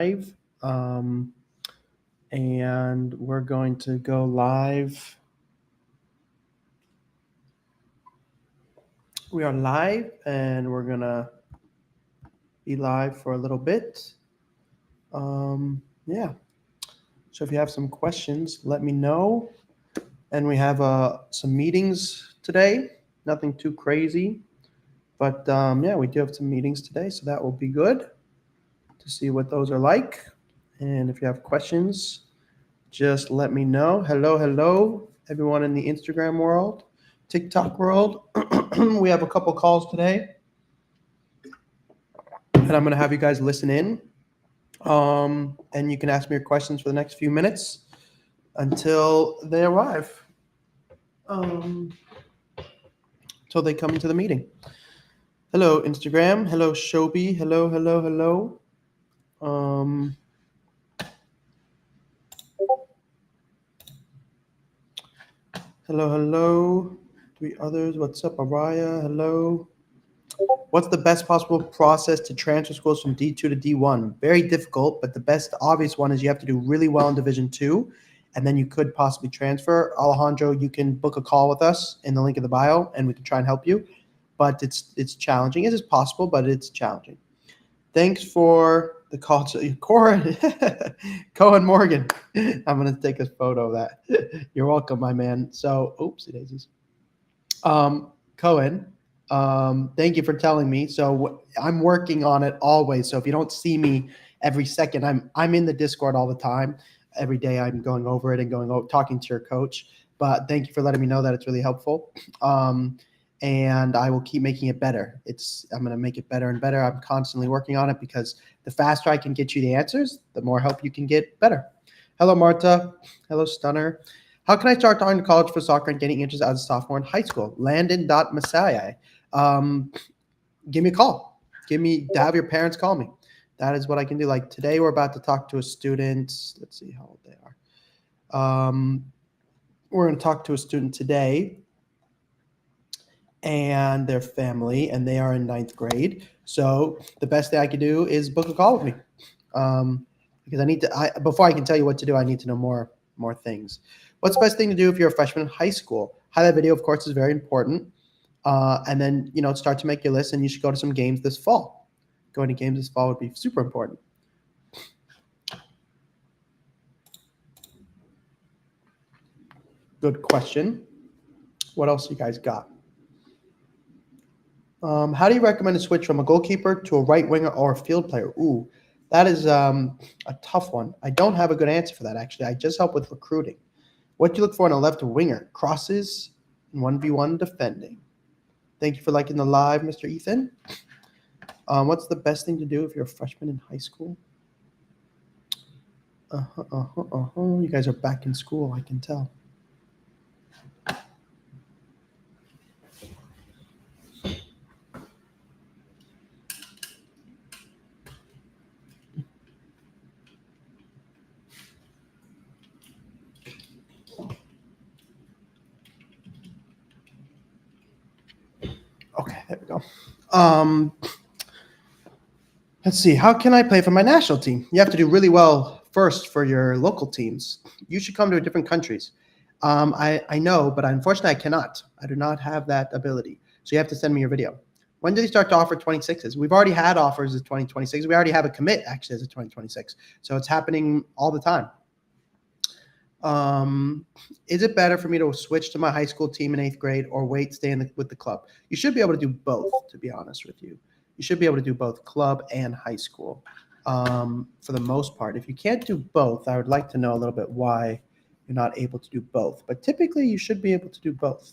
live, and we're going to go live. We are live, and we're gonna be live for a little bit. Yeah. So if you have some questions, let me know. And we have some meetings today. Nothing too crazy, but yeah, we do have some meetings today, so that will be good to see what those are like. And if you have questions, just let me know. Hello, hello, everyone in the Instagram world, TikTok world. We have a couple calls today, and I'm going to have you guys listen in. And you can ask me your questions for the next few minutes until they arrive, um, until they come into the meeting. Hello, Instagram. Hello, Shobi. Hello, hello, hello. Um, Hello, hello. Three others. What's up, Araya? Hello. What's the best possible process to transfer schools from D2 to D1? Very difficult, but the best obvious one is you have to do really well in Division 2, and then you could possibly transfer. Alejandro, you can book a call with us in the link in the bio, and we can try and help you. But it's challenging. It is possible, but it's challenging. Thanks for the call to Cohen Morgan. I'm going to take a photo of that. You're welcome, my man. So, oopsie daisies. Cohen, thank you for telling me. So I'm working on it always. So if you don't see me every second, I'm in the Discord all the time. Every day I'm going over it and talking to your coach. But thank you for letting me know that it's really helpful. And I will keep making it better. I'm going to make it better and better. I'm constantly working on it because the faster I can get you the answers, the more help you can get better. Hello, Marta. Hello, Stunner. How can I start talking to college for soccer and getting interested as a sophomore in high school? Landon.Messiah. Give me a call. Have your parents call me. That is what I can do. Like today, we're about to talk to a student. Let's see how old they are. We're going to talk to a student today and their family, and they are in 9th grade. So the best thing I can do is book a call with me, because before I can tell you what to do, I need to know more things. What's the best thing to do if you're a freshman in high school? Highlight video, of course, is very important. And then start to make your list, and you should go to some games this fall. Going to games this fall would be super important. Good question. What else you guys got? How do you recommend to switch from a goalkeeper to a right winger or a field player? Ooh, that is a tough one. I don't have a good answer for that, actually. I just help with recruiting. What do you look for in a left winger? Crosses and 1v1 defending. Thank you for liking the live, Mr. Ethan. What's the best thing to do if you're a freshman in high school? You guys are back in school, I can tell. Okay, there we go. Let's see. How can I play for my national team? You have to do really well first for your local teams. You should come to different countries. I know, but unfortunately, I cannot. I do not have that ability. So you have to send me your video. When do they start to offer 26s? We've already had offers as 2026. We already have a commit actually as a 2026. So it's happening all the time. Is it better for me to switch to my high school team in 8th grade or wait, stay with the club? You should be able to do both, to be honest with you. You should be able to do both club and high school for the most part. If you can't do both, I would like to know a little bit why you're not able to do both. But typically, you should be able to do both.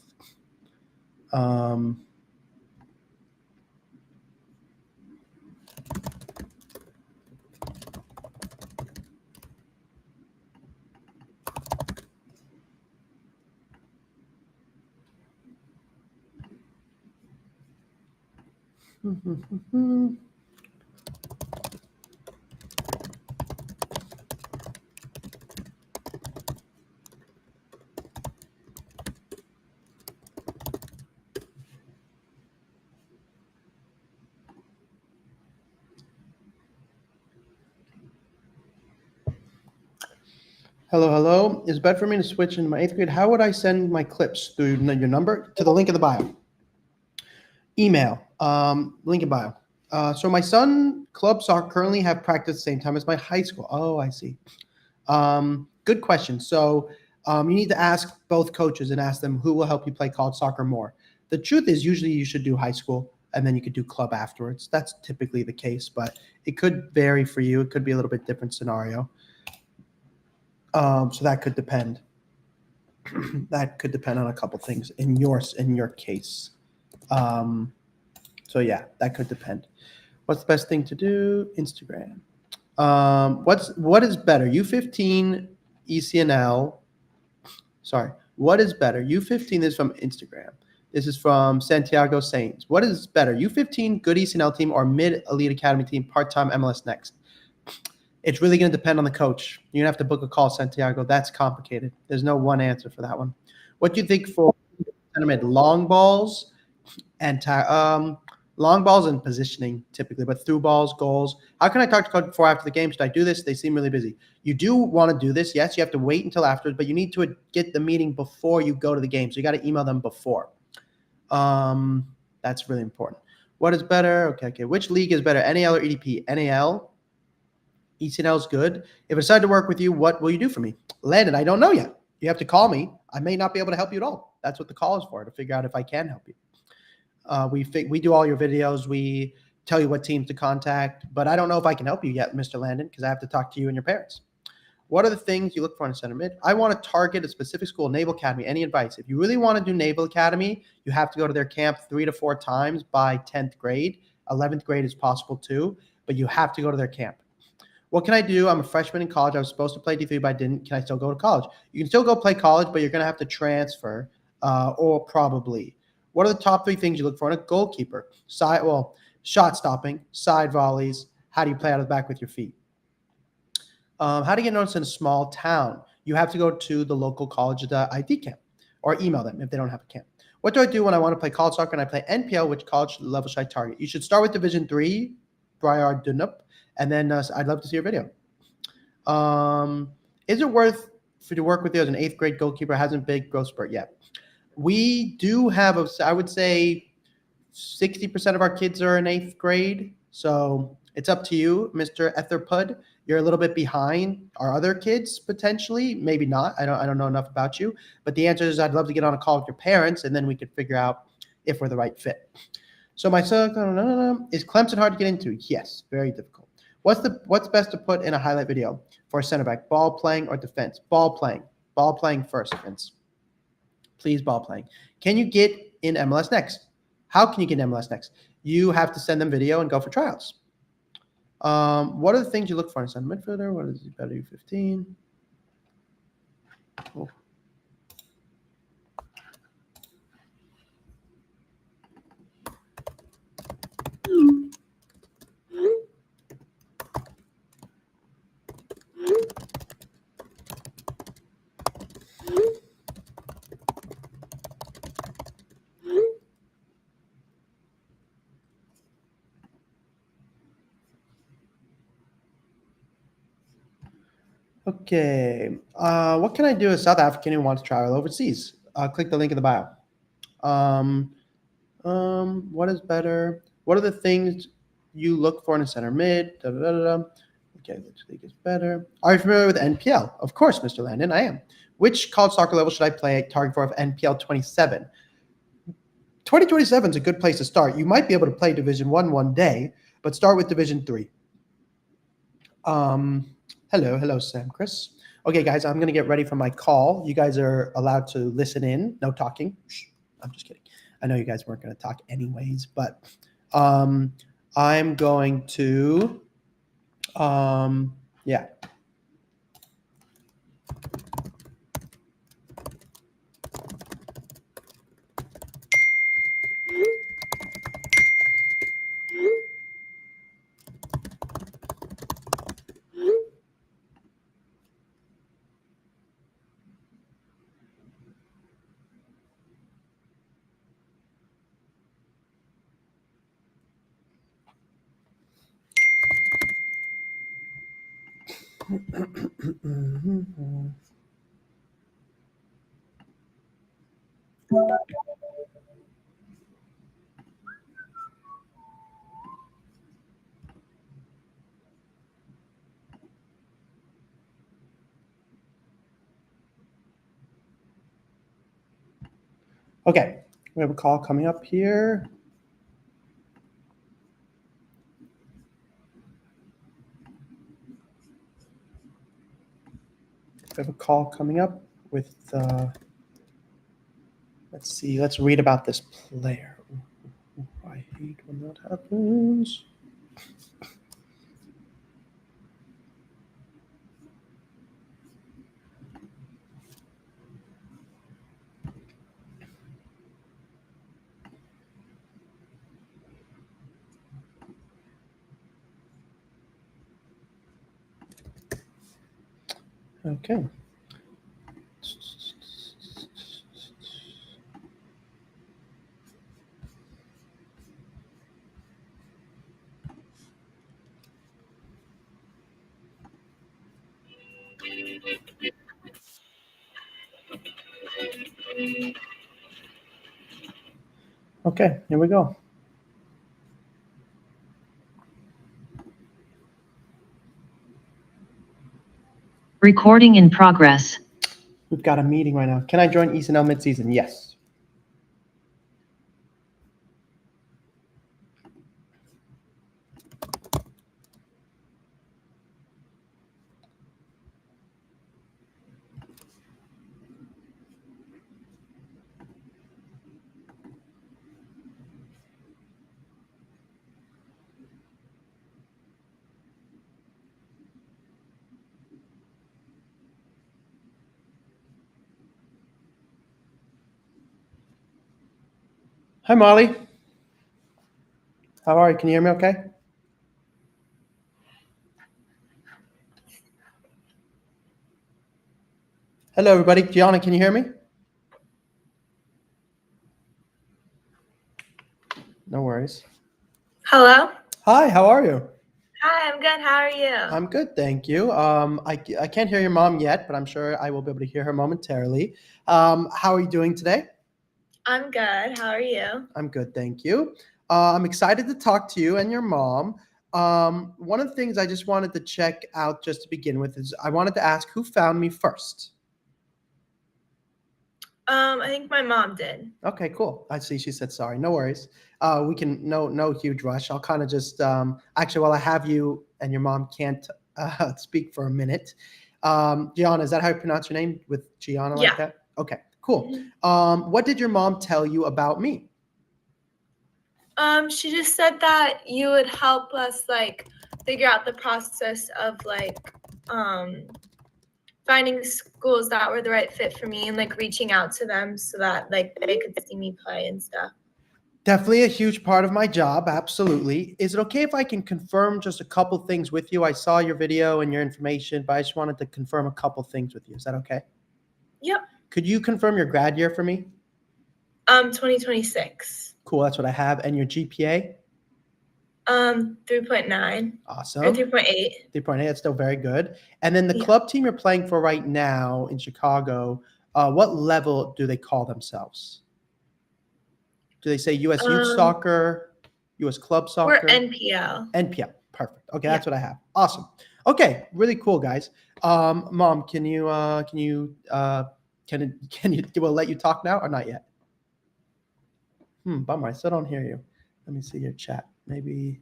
Hello. Is it better for me to switch into my 8th grade? How would I send my clips? Through your number to the link in the bio. Email, link in bio. So my son club soccer currently have practice at the same time as my high school. Oh, I see. Good question. So you need to ask both coaches and ask them who will help you play college soccer more. The truth is, usually you should do high school and then you could do club afterwards. That's typically the case, but it could vary for you. It could be a little bit different scenario. So that could depend. That could depend on a couple things in your case. So yeah, that could depend. What's the best thing to do? Instagram. What is better? U15 ECNL. Sorry. What is better? U15 is from Instagram. This is from Santiago Saints. What is better? U15 good ECNL team or mid elite academy team part-time MLS next? It's really going to depend on the coach. You're going to have to book a call, Santiago. That's complicated. There's no one answer for that one. What do you think for long balls and long balls and positioning typically, but through balls, goals? How can I talk to coach before after the game? Should I do this? They seem really busy. You do want to do this. Yes, you have to wait until afterwards, but you need to get the meeting before you go to the game. So you got to email them before. That's really important. What is better? Okay. Which league is better, NAL or EDP? NAL. ECNL is good. If I decide to work with you, what will you do for me? Landon, I don't know yet. You have to call me. I may not be able to help you at all. That's what the call is for, to figure out if I can help you. We do all your videos. We tell you what teams to contact, but I don't know if I can help you yet, Mr. Landon, because I have to talk to you and your parents. What are the things you look for in a center mid? I want to target a specific school, Naval Academy. Any advice? If you really want to do Naval Academy, you have to go to their camp 3 to 4 times by 10th grade. 11th grade is possible too, but you have to go to their camp. What can I do? I'm a freshman in college. I was supposed to play D3, but I didn't. Can I still go to college? You can still go play college, but you're going to have to transfer or probably. What are the top 3 things you look for in a goalkeeper? Shot stopping, side volleys. How do you play out of the back with your feet? How to get noticed in a small town? You have to go to the local college ID camp or email them if they don't have a camp. What do I do when I want to play college soccer and I play NPL? Which college level should I target? You should start with Division 3, Briar Dunup. And then I'd love to see your video. Is it worth for to work with you as an 8th grade goalkeeper? Hasn't big growth spurt yet. We do have I would say 60% of our kids are in 8th grade. So it's up to you, Mr. Etherpud. You're a little bit behind our other kids potentially. Maybe not. I don't know enough about you. But the answer is I'd love to get on a call with your parents, and then we could figure out if we're the right fit. So my son, is Clemson hard to get into? Yes, very difficult. What's best to put in a highlight video for a center back? Ball playing or defense? Ball playing. Ball playing first, Vince. Please, ball playing. Can you get in MLS Next? How can you get in MLS Next? You have to send them video and go for trials. What are the things you look for in a center midfielder? What is better U15? Cool. Okay. What can I do as a South African who wants to travel overseas? Click the link in the bio. What is better? What are the things you look for in a center mid? Okay, which league is better? Are you familiar with NPL? Of course, Mr. Landon, I am. Which college soccer level should I play target for of NPL 27? 2027 is a good place to start. You might be able to play Division 1 one day, but start with Division 3. Hello, Sam, Chris. Okay, guys, I'm going to get ready for my call. You guys are allowed to listen in. No talking. Shh, I'm just kidding. I know you guys weren't going to talk anyways, but I'm going to, yeah. Okay, we have a call coming up here. We have a call coming up with, let's see, let's read about this player. I hate when that happens. Okay. Okay, here we go. Recording in progress. We've got a meeting right now. Can I join E&L midseason? Yes. Hi, Molly. How are you? Can you hear me okay? Hello, everybody. Gianna, can you hear me? No worries. Hello. Hi, how are you? Hi, I'm good. How are you? I'm good, thank you. I can't hear your mom yet, but I'm sure I will be able to hear her momentarily. How are you doing today? I'm good. How are you? I'm good, thank you. I'm excited to talk to you and your mom. One of the things I just wanted to check out just to begin with is I wanted to ask who found me first. I think my mom did. Okay, cool. I see she said sorry. No worries. We can no huge rush. I'll kind of just actually while I have you and your mom can't speak for a minute. Gianna, is that how you pronounce your name with Gianna like Yeah. that? Okay, cool. Mhm. What did your mom tell you about me? She just said that you would help us like figure out the process of like finding schools that were the right fit for me and like reaching out to them so that like they could see me play and stuff. Definitely a huge part of my job. Absolutely. Is it okay if I can confirm just a couple things with you? I saw your video and your information, but I just wanted to confirm a couple things with you. Is that okay? Yep. Could you confirm your grad year for me? 2026. Cool. That's what I have. And your GPA? 3.9 Awesome. or 3.8. 3.8. That's still very good. And then the Yeah. club team you're playing for right now in Chicago, what level do they call themselves? Do they say US Youth Soccer, US Club Soccer? We're NPL. NPL. Perfect. Okay, Yeah. that's what I have. Awesome. Okay, really cool, guys. Mom, can you will let you talk now or not yet? Bummer. I still don't hear you. Let me see your chat. Maybe.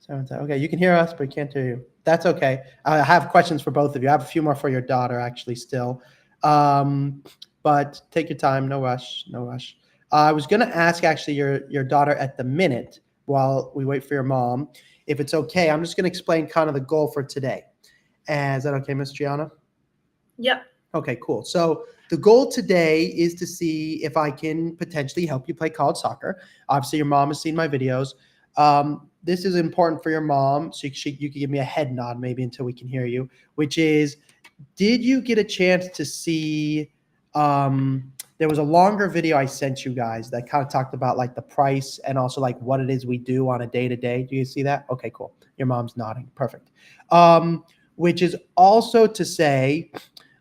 Okay, you can hear us, but we can't hear you. That's okay. I have questions for both of you. I have a few more for your daughter, actually, still. But take your time. No rush. No rush. I was going to ask, actually, your daughter at the minute while we wait for your mom. If it's okay, I'm just going to explain kind of the goal for today. And is that okay, Miss Gianna? Yep. Okay, cool. So the goal today is to see if I can potentially help you play college soccer. Obviously, your mom has seen my videos. This is important for your mom, so you can give me a head nod maybe until we can hear you, which is, did you get a chance to see, there was a longer video I sent you guys that kind of talked about like the price and also like what it is we do on a day-to-day. Do you see that? Okay, cool. Your mom's nodding. Perfect. which is also to say,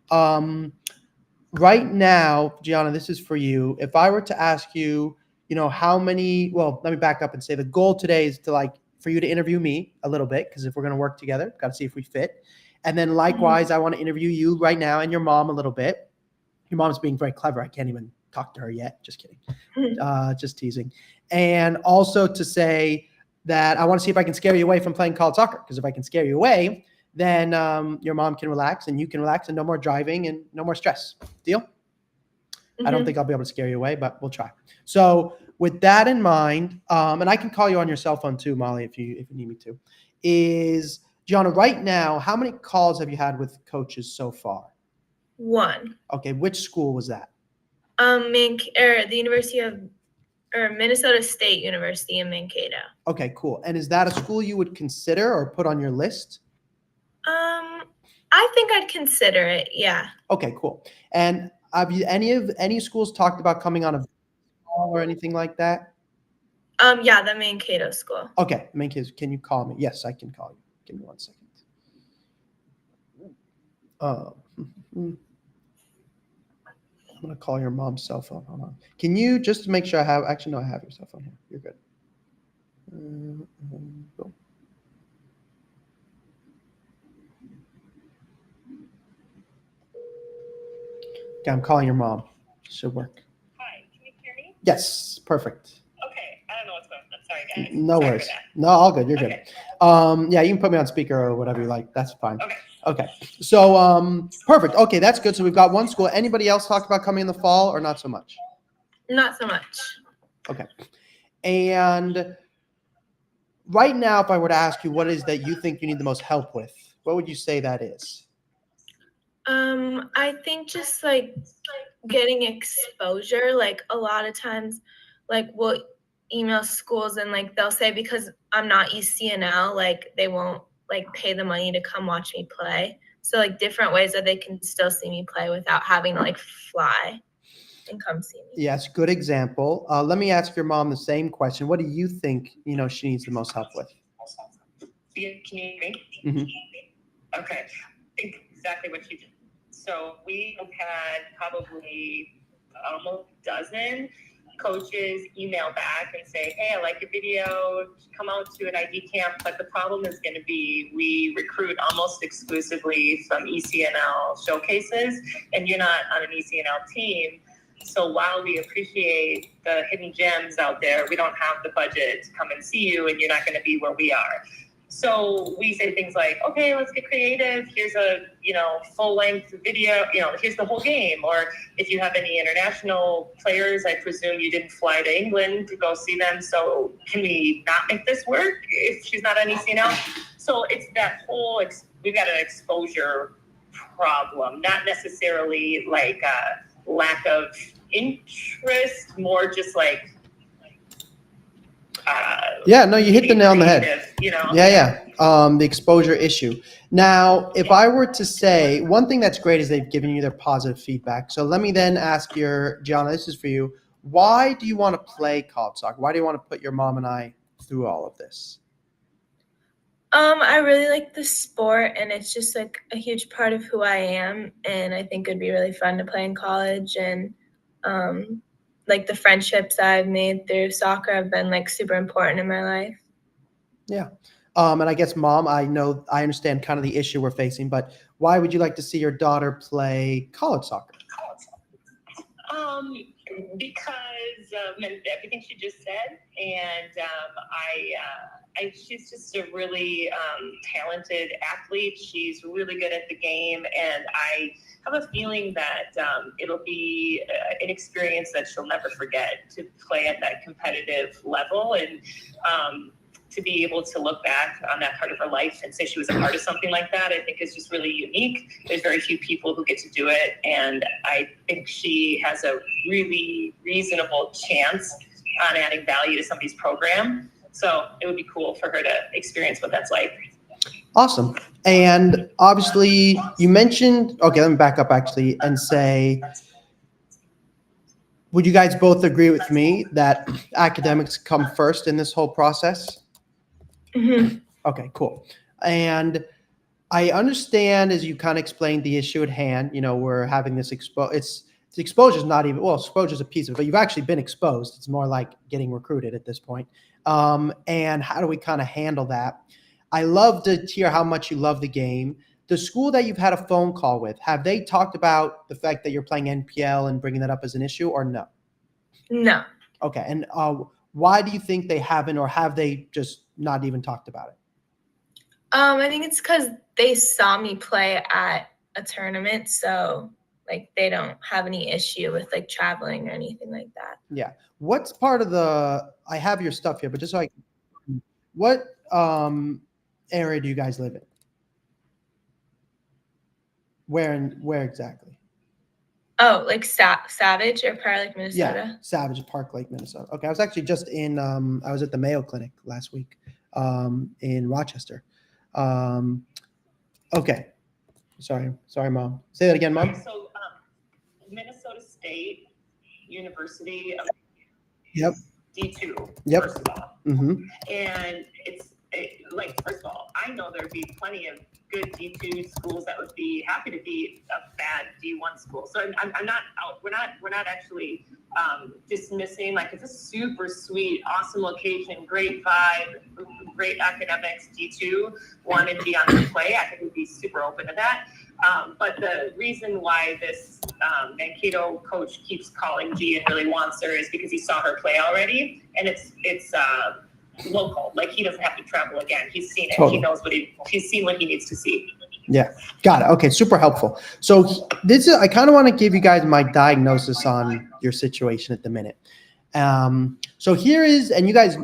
right now, Gianna, this is for you. If I were to ask you, how many, well, let me back up and say the goal today is to for you to interview me a little bit, because if we're going to work together, got to see if we fit. And then likewise, I want to interview you right now and your mom a little bit. Your mom's being very clever. I can't even talk to her yet. Just kidding. Just teasing. And also to say that I want to see if I can scare you away from playing college soccer, because if I can scare you away, then your mom can relax and you can relax and no more driving and no more stress. Deal? I don't think I'll be able to scare you away, but we'll try. So with that in mind, and I can call you on your cell phone too, Molly, if you need me to, is Gianna, right now, how many calls have you had with coaches so far? 1. Okay, which school was that? The University of Minnesota State University in Mankato. Okay, cool. And is that a school you would consider or put on your list? I think I'd consider it. Yeah. Okay, cool. And have you any schools talked about coming on a call or anything like that? Yeah, the Mankato school. Okay, can you call me? Yes, I can call you. Give me 1 second. I'm gonna call your mom's cell phone. Hold on. Can you just make sure I have? Actually, no, I have your cell phone here. You're good. Boom. Okay, I'm calling your mom. Should work. Hi, can you hear me? Yes, perfect. Okay, I don't know what's going on. I'm sorry, guys. No Sorry worries. for that. No, all good. You're Okay. good. Yeah, you can put me on speaker or whatever you like. That's fine. Okay. Okay. So, perfect. Okay, that's good. So we've got one school. Anybody else talk about coming in the fall or not so much? Not so much. Okay. And right now, if I were to ask you what it is that you think you need the most help with, what would you say that is? I think just getting exposure. A lot of times, we'll email schools and they'll say because I'm not ECNL, they won't pay the money to come watch me play. So different ways that they can still see me play without having to fly and come see me. Yes, good example. Let me ask your mom the same question. What do you think, she needs the most help with? Can you hear me? Mhm. Okay. I think exactly what you did. So we have had probably almost a dozen coaches email back and say, hey, I like your video, come out to an ID camp. But the problem is going to be we recruit almost exclusively from ECNL showcases, and you're not on an ECNL team. So while we appreciate the hidden gems out there, we don't have the budget to come and see you, and you're not going to be where we are. So we say things like, okay, let's get creative. Here's a, full-length video, here's the whole game. Or if you have any international players, I presume you didn't fly to England to go see them. So can we not make this work if she's not on ECNL? So it's that whole, we've got an exposure problem, not necessarily lack of interest, more just Yeah, no, you hit the nail on the head. Yeah. The exposure issue. Now, if I were to say one thing that's great is they've given you their positive feedback. So let me then ask Gianna, this is for you. Why do you want to play college soccer? Why do you want to put your mom and I through all of this? I really like the sport, and it's just a huge part of who I am. And I think it'd be really fun to play in college, and the friendships I've made through soccer have been super important in my life. Yeah. And I guess, Mom, I understand kind of the issue we're facing, but why would you like to see your daughter play college soccer? Because of everything she just said, and she's just a really talented athlete. She's really good at the game, and I have a feeling that it'll be an experience that she'll never forget, to play at that competitive level, and to be able to look back on that part of her life and say she was a part of something like that, I think is just really unique. There's very few people who get to do it, and I think she has a really reasonable chance on adding value to somebody's program. So it would be cool for her to experience what that's like. Awesome. And obviously you mentioned, okay, let me back up actually and say, would you guys both agree with me that academics come first in this whole process? Mm-hmm. Okay, cool. And I understand as you kind of explained the issue at hand. We're having this exposure is not even, well, exposure is a piece of it, but you've actually been exposed. It's more like getting recruited at this point. And how do we kind of handle that? I love to hear how much you love the game. The school that you've had a phone call with, have they talked about the fact that you're playing NPL and bringing that up as an issue, or no? No. Okay. And why do you think they haven't, or have they just not even talked about it? I think it's because they saw me play at a tournament, so like they don't have any issue with like traveling or anything like that. Yeah. What's part of I have your stuff here, but just so what area do you guys live in? Where exactly? Oh, like Savage or Prior Lake, Minnesota? Yeah, Savage, Park Lake, Minnesota. Okay, I was actually just I was at the Mayo Clinic last week in Rochester. Okay. Sorry, Mom. Say that again, Mom. So Minnesota State University of Yep. D2, Yep. first of all. Mm-hmm. And first of all, I know there'd be plenty of good D2 schools that would be happy to be a bad D1 school. So I'm not out. We're not actually dismissing. Like, it's a super sweet, awesome location, great vibe, great academics. D2 wanted to be on the play. I think we'd be super open to that. But the reason why this Mankato coach keeps calling G and really wants her is because he saw her play already, and it's local. Like, he doesn't have to travel again. He's seen it. Totally. He knows he's seen what he needs to see. Yeah, got it. Okay, super helpful. So I kind of want to give you guys my diagnosis on your situation at the minute. So here is, and you guys,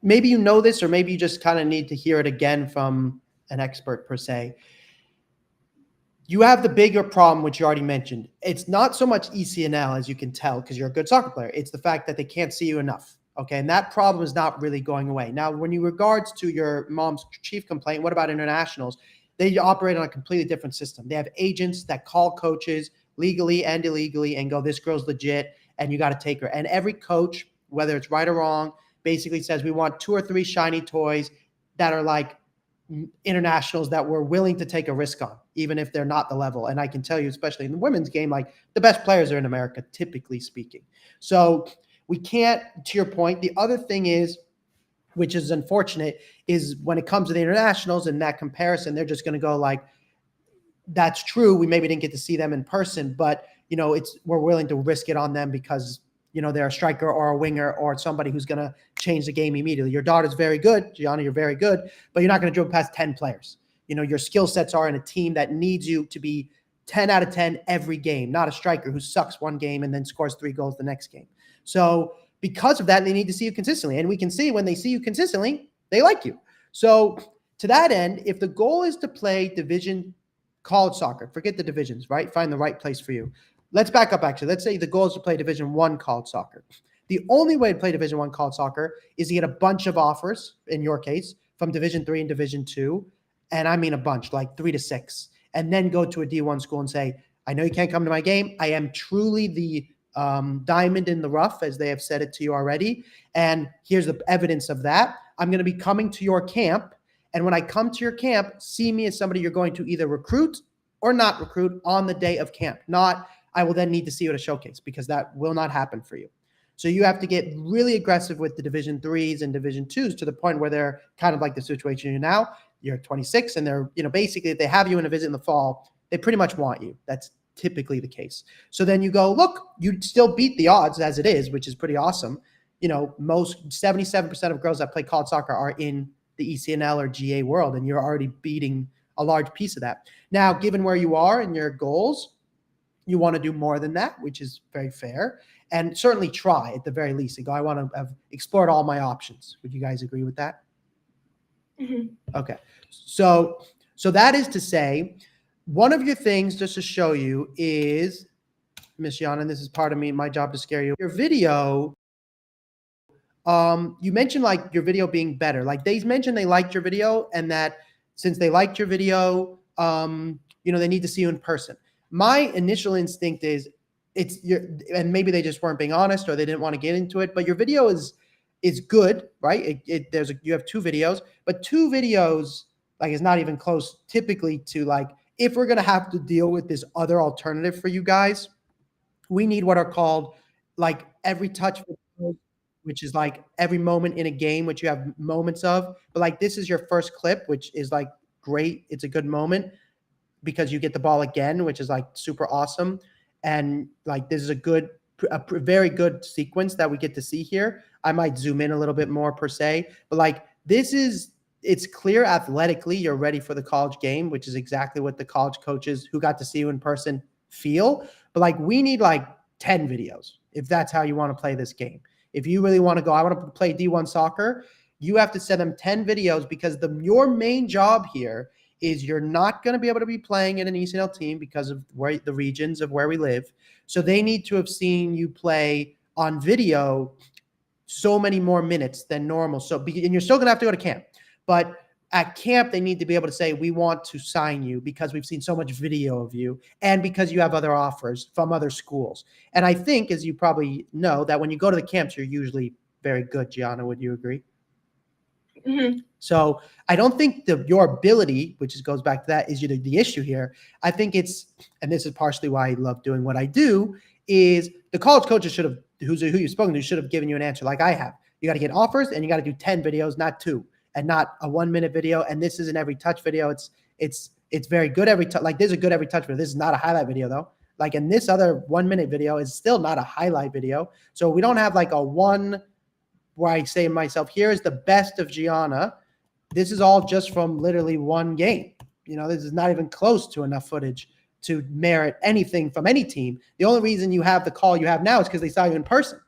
maybe you know this, or maybe you just kind of need to hear it again from an expert per se. You have the bigger problem, which you already mentioned. It's not so much ECNL, as you can tell, because you're a good soccer player. It's the fact that they can't see you enough. Okay, and that problem is not really going away. Now, when you regards to your mom's chief complaint, what about internationals? They operate on a completely different system. They have agents that call coaches legally and illegally and go, this girl's legit, and you got to take her. And every coach, whether it's right or wrong, basically says, we want 2 or 3 shiny toys that are like internationals that we're willing to take a risk on, even if they're not the level. And I can tell you, especially in the women's game, like, the best players are in America, typically speaking. So we can't, to your point. The other thing is, which is unfortunate, is when it comes to the internationals and that comparison, they're just going to go like, that's true. We maybe didn't get to see them in person, but we're willing to risk it on them because, they're a striker or a winger or somebody who's going to change the game immediately. Your daughter's very good. Gianna, you're very good, but you're not going to dribble past 10 players. Your skill sets are in a team that needs you to be 10 out of 10 every game, not a striker who sucks one game and then scores 3 goals the next game. So because of that, they need to see you consistently. And we can see when they see you consistently, they like you. So to that end, if the goal is to play division college soccer, forget the divisions, right? Find the right place for you. Let's back up, actually. Let's say the goal is to play Division I college soccer. The only way to play Division I college soccer is to get a bunch of offers, in your case, from Division III and Division II. And I mean a bunch, like 3 to 6. And then go to a D1 school and say, I know you can't come to my game. I am truly the diamond in the rough, as they have said it to you already. And here's the evidence of that. I'm going to be coming to your camp. And when I come to your camp, see me as somebody you're going to either recruit or not recruit on the day of camp. Not, I will then need to see you at a showcase, because that will not happen for you. So you have to get really aggressive with the Division IIIs and Division IIs to the point where they're kind of like the situation you're now. You're 26 and they're, basically if they have you in a visit in the fall, they pretty much want you. That's typically the case. So then you go, look, you still beat the odds as it is, which is pretty awesome. Most 77% of girls that play college soccer are in the ECNL or GA world, and you're already beating a large piece of that. Now, given where you are and your goals, you want to do more than that, which is very fair, and certainly try at the very least. You go, I want to have explored all my options. Would you guys agree with that? Mm-hmm. Okay. So that is to say, one of your things, just to show you, is, Miss Yana, and this is part of my job to scare you. Your video, you mentioned like your video being better. Like, they mentioned they liked your video, and that since they liked your video, they need to see you in person. My initial instinct is and maybe they just weren't being honest, or they didn't want to get into it, but your video is good, right? You have 2 videos, but 2 videos, Like, it's not even close typically to like, if we're going to have to deal with this other alternative for you guys, we need what are called like every touch videos, which is like every moment in a game, which you have moments of. But like, this is your first clip, which is like great. It's a good moment because you get the ball again, which is like super awesome. And like, this is a very good sequence that we get to see here. I might zoom in a little bit more per se, but like, it's clear athletically you're ready for the college game, which is exactly what the college coaches who got to see you in person feel. But like, we need like 10 videos if that's how you want to play this game. If you really want to go, I want to play D1 soccer, you have to send them 10 videos because your main job here is you're not going to be able to be playing in an ECNL team because of where the regions of where we live. So they need to have seen you play on video so many more minutes than normal. So, and you're still going to have to go to camp. But at camp, they need to be able to say, we want to sign you because we've seen so much video of you and because you have other offers from other schools. And I think, as you probably know, that when you go to the camps, you're usually very good. Gianna, would you agree? Mm-hmm. So I don't think your ability, which goes back to that, is the issue here. I think it's, and this is partially why I love doing what I do, is the college coaches should have, who you've spoken to, should have given you an answer like I have. You got to get offers and you got to do 10 videos, not 2. And not a 1-minute video. And this isn't every touch video. It's very good every touch. Like, there's a good every touch video. This is not a highlight video though. Like, in this other 1-minute video is still not a highlight video. So we don't have like a one where I say to myself, here's the best of Gianna. This is all just from literally one game. You know, this is not even close to enough footage to merit anything from any team. The only reason you have the call you have now is because they saw you in person.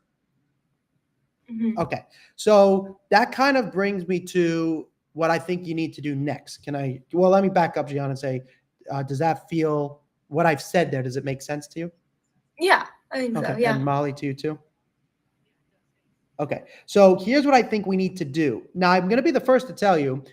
Mm-hmm. Okay, so that kind of brings me to what I think you need to do next. Let me back up, Gianna, and say, does that feel, what I've said there, does it make sense to you? Yeah, I think so. Yeah. And Molly, to you too? Okay, so here's what I think we need to do. Now, I'm going to be the first to tell you,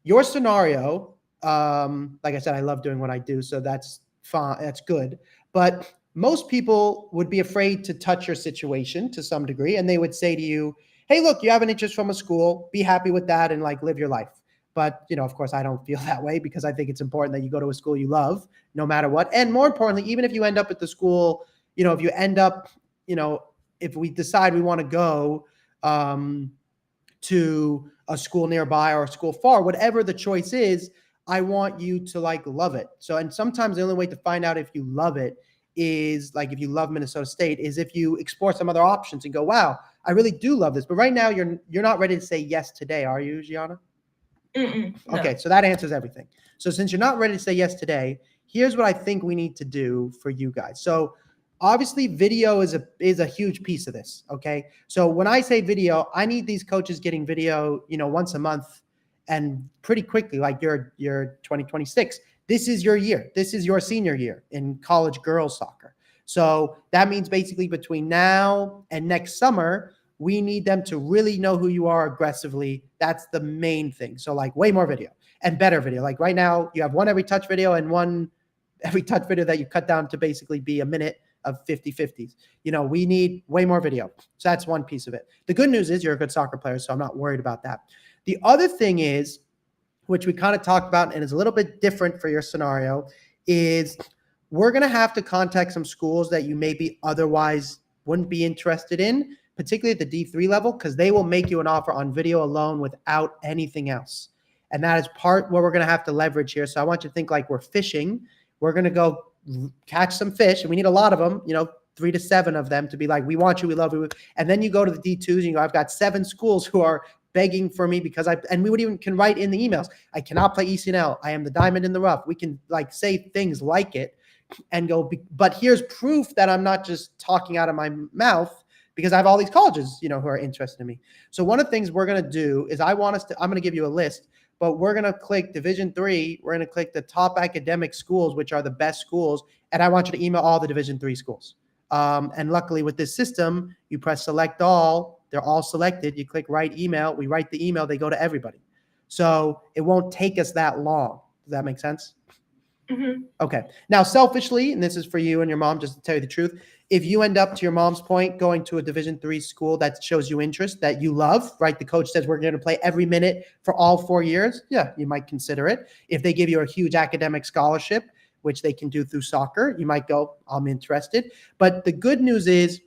your scenario, like I said, I love doing what I do, so that's fine, that's good. But most people would be afraid to touch your situation to some degree, and they would say to you, hey, look, you have an interest from a school, be happy with that and like live your life. But, you know, of course, I don't feel that way because I think it's important that you go to a school you love no matter what. And more importantly, even if you end up at the school, you know, if you end up, you know, if we decide we want to go to a school nearby or a school far, whatever the choice is, I want you to like love it. So, and sometimes the only way to find out if you love it is like, if you love Minnesota State, is if you explore some other options and go, wow, I really do love this. But right now you're not ready to say yes today, are you, Gianna? No. Okay, so that answers everything. So since you're not ready to say yes today, here's what I think we need to do for you guys. So obviously video is a huge piece of this, okay? So when I say video, I need these coaches getting video, you know, once a month and pretty quickly, like you're 2026. This is your year. This is your senior year in college girls soccer. So that means basically between now and next summer, we need them to really know who you are aggressively. That's the main thing. So like way more video and better video. Like right now you have one every touch video and one every touch video that you cut down to basically be a minute of 50-50s. You know, we need way more video. So that's one piece of it. The good news is you're a good soccer player, so I'm not worried about that. The other thing is, which we kind of talked about and is a little bit different for your scenario, is we're going to have to contact some schools that you maybe otherwise wouldn't be interested in, particularly at the D3 level, because they will make you an offer on video alone without anything else. And that is part where we're going to have to leverage here. So I want you to think like we're fishing. We're going to go catch some fish, and we need a lot of them, you know, 3 to 7 of them to be like, we want you, we love you. And then you go to the D2s and you go, I've got 7 schools who are begging for me because and we would even can write in the emails, I cannot play ECNL. I am the diamond in the rough. We can like say things like it and go, but here's proof that I'm not just talking out of my mouth because I have all these colleges, you know, who are interested in me. So one of the things we're going to do is I'm going to give you a list, but we're going to click Division 3. We're going to click the top academic schools, which are the best schools. And I want you to email all the Division 3 schools. And luckily with this system, you press select all, they're all selected. You click write email. We write the email. They go to everybody. So it won't take us that long. Does that make sense? Mhm. Okay. Now, selfishly, and this is for you and your mom, just to tell you the truth, if you end up, to your mom's point, going to a Division III school that shows you interest, that you love, right? The coach says we're going to play every minute for all 4 years. Yeah, you might consider it. If they give you a huge academic scholarship, which they can do through soccer, you might go, I'm interested. But the good news is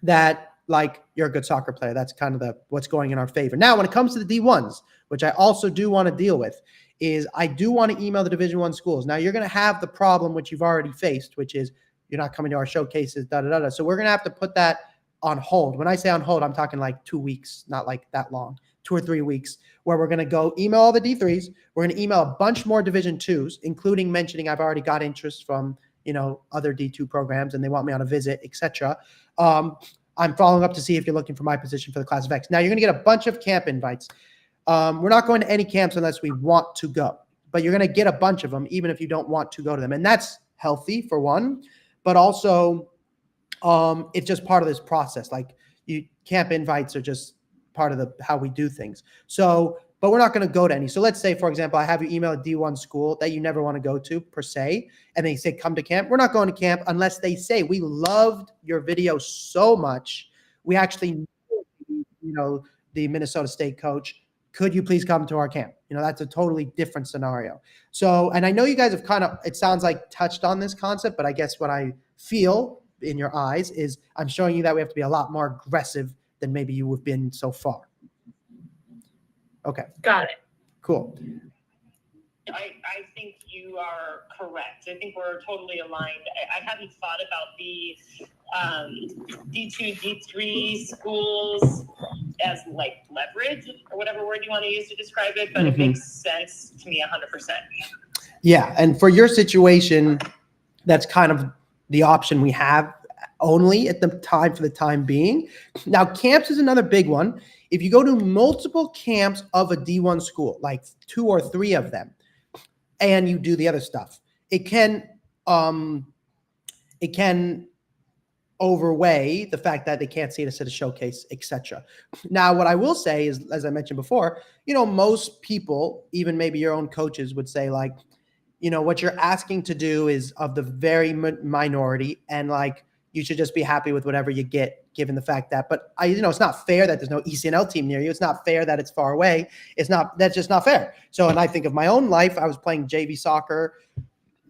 that, like, you're a good soccer player. That's kind of what's going in our favor. Now, when it comes to the D1s, which I also do want to deal with, is I do want to email the Division I schools. Now, you're going to have the problem which you've already faced, which is you're not coming to our showcases, da-da-da-da. So we're going to have to put that on hold. When I say on hold, I'm talking like 2 weeks, not like that long, 2 or 3 weeks, where we're going to go email all the D3s. We're going to email a bunch more Division IIs, including mentioning I've already got interest from, other D2 programs and they want me on a visit, etc. I'm following up to see if you're looking for my position for the class of X. Now, you're going to get a bunch of camp invites. We're not going to any camps unless we want to go, but you're going to get a bunch of them, even if you don't want to go to them. And that's healthy for one, but also it's just part of this process. Like, camp invites are just part of how we do things. So, but we're not going to go to any. So let's say, for example, I have you email a D1 school that you never want to go to per se, and they say, come to camp. We're not going to camp unless they say, we loved your video so much. We actually, the Minnesota State coach, could you please come to our camp? That's a totally different scenario. So, and I know you guys have kind of, it sounds like, touched on this concept, but I guess what I feel in your eyes is I'm showing you that we have to be a lot more aggressive than maybe you have been so far. Okay. Got it. Cool. I think you are correct. I think we're totally aligned. I hadn't thought about the D2, D3 schools as like leverage or whatever word you want to use to describe it, but it makes sense to me 100%. Yeah. And for your situation, that's kind of the option we have only at the time for the time being. Now, camps is another big one. If you go to multiple camps of a D1 school, like 2 or 3 of them, and you do the other stuff, it can overweigh the fact that they can't see us at a showcase, etc. Now, what I will say is, as I mentioned before, most people, even maybe your own coaches, would say, like, what you're asking to do is of the very minority, and like, you should just be happy with whatever you get, given the fact that, but it's not fair that there's no ECNL team near you. It's not fair that it's far away. That's just not fair. So, and I think of my own life, I was playing JV soccer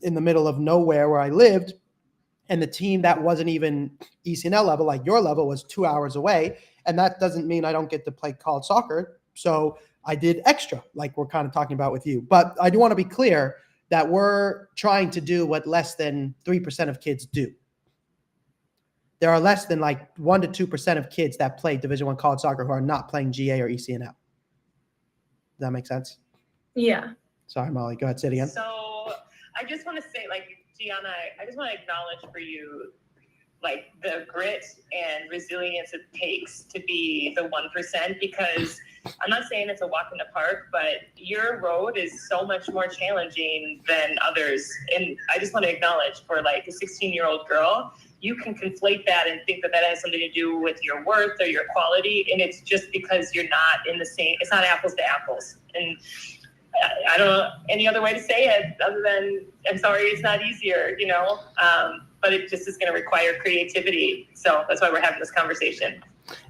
in the middle of nowhere where I lived, and the team that wasn't even ECNL level, like your level, was 2 hours away. And that doesn't mean I don't get to play college soccer. So I did extra, like we're kind of talking about with you. But I do want to be clear that we're trying to do what less than 3% of kids do. There are less than like 1 to 2% of kids that play Division I college soccer who are not playing GA or ECNL. Does that make sense? Yeah. Sorry, Molly. Go ahead. Say it again. So I just want to say, like, Gianna, I just want to acknowledge for you, like, the grit and resilience it takes to be the 1%, because I'm not saying it's a walk in the park, but your road is so much more challenging than others. And I just want to acknowledge, for like a 16-year-old girl, you can conflate that and think that has something to do with your worth or your quality. And it's just because you're not in the same, it's not apples to apples. And I don't know any other way to say it other than, I'm sorry, it's not easier, but it just is going to require creativity. So that's why we're having this conversation.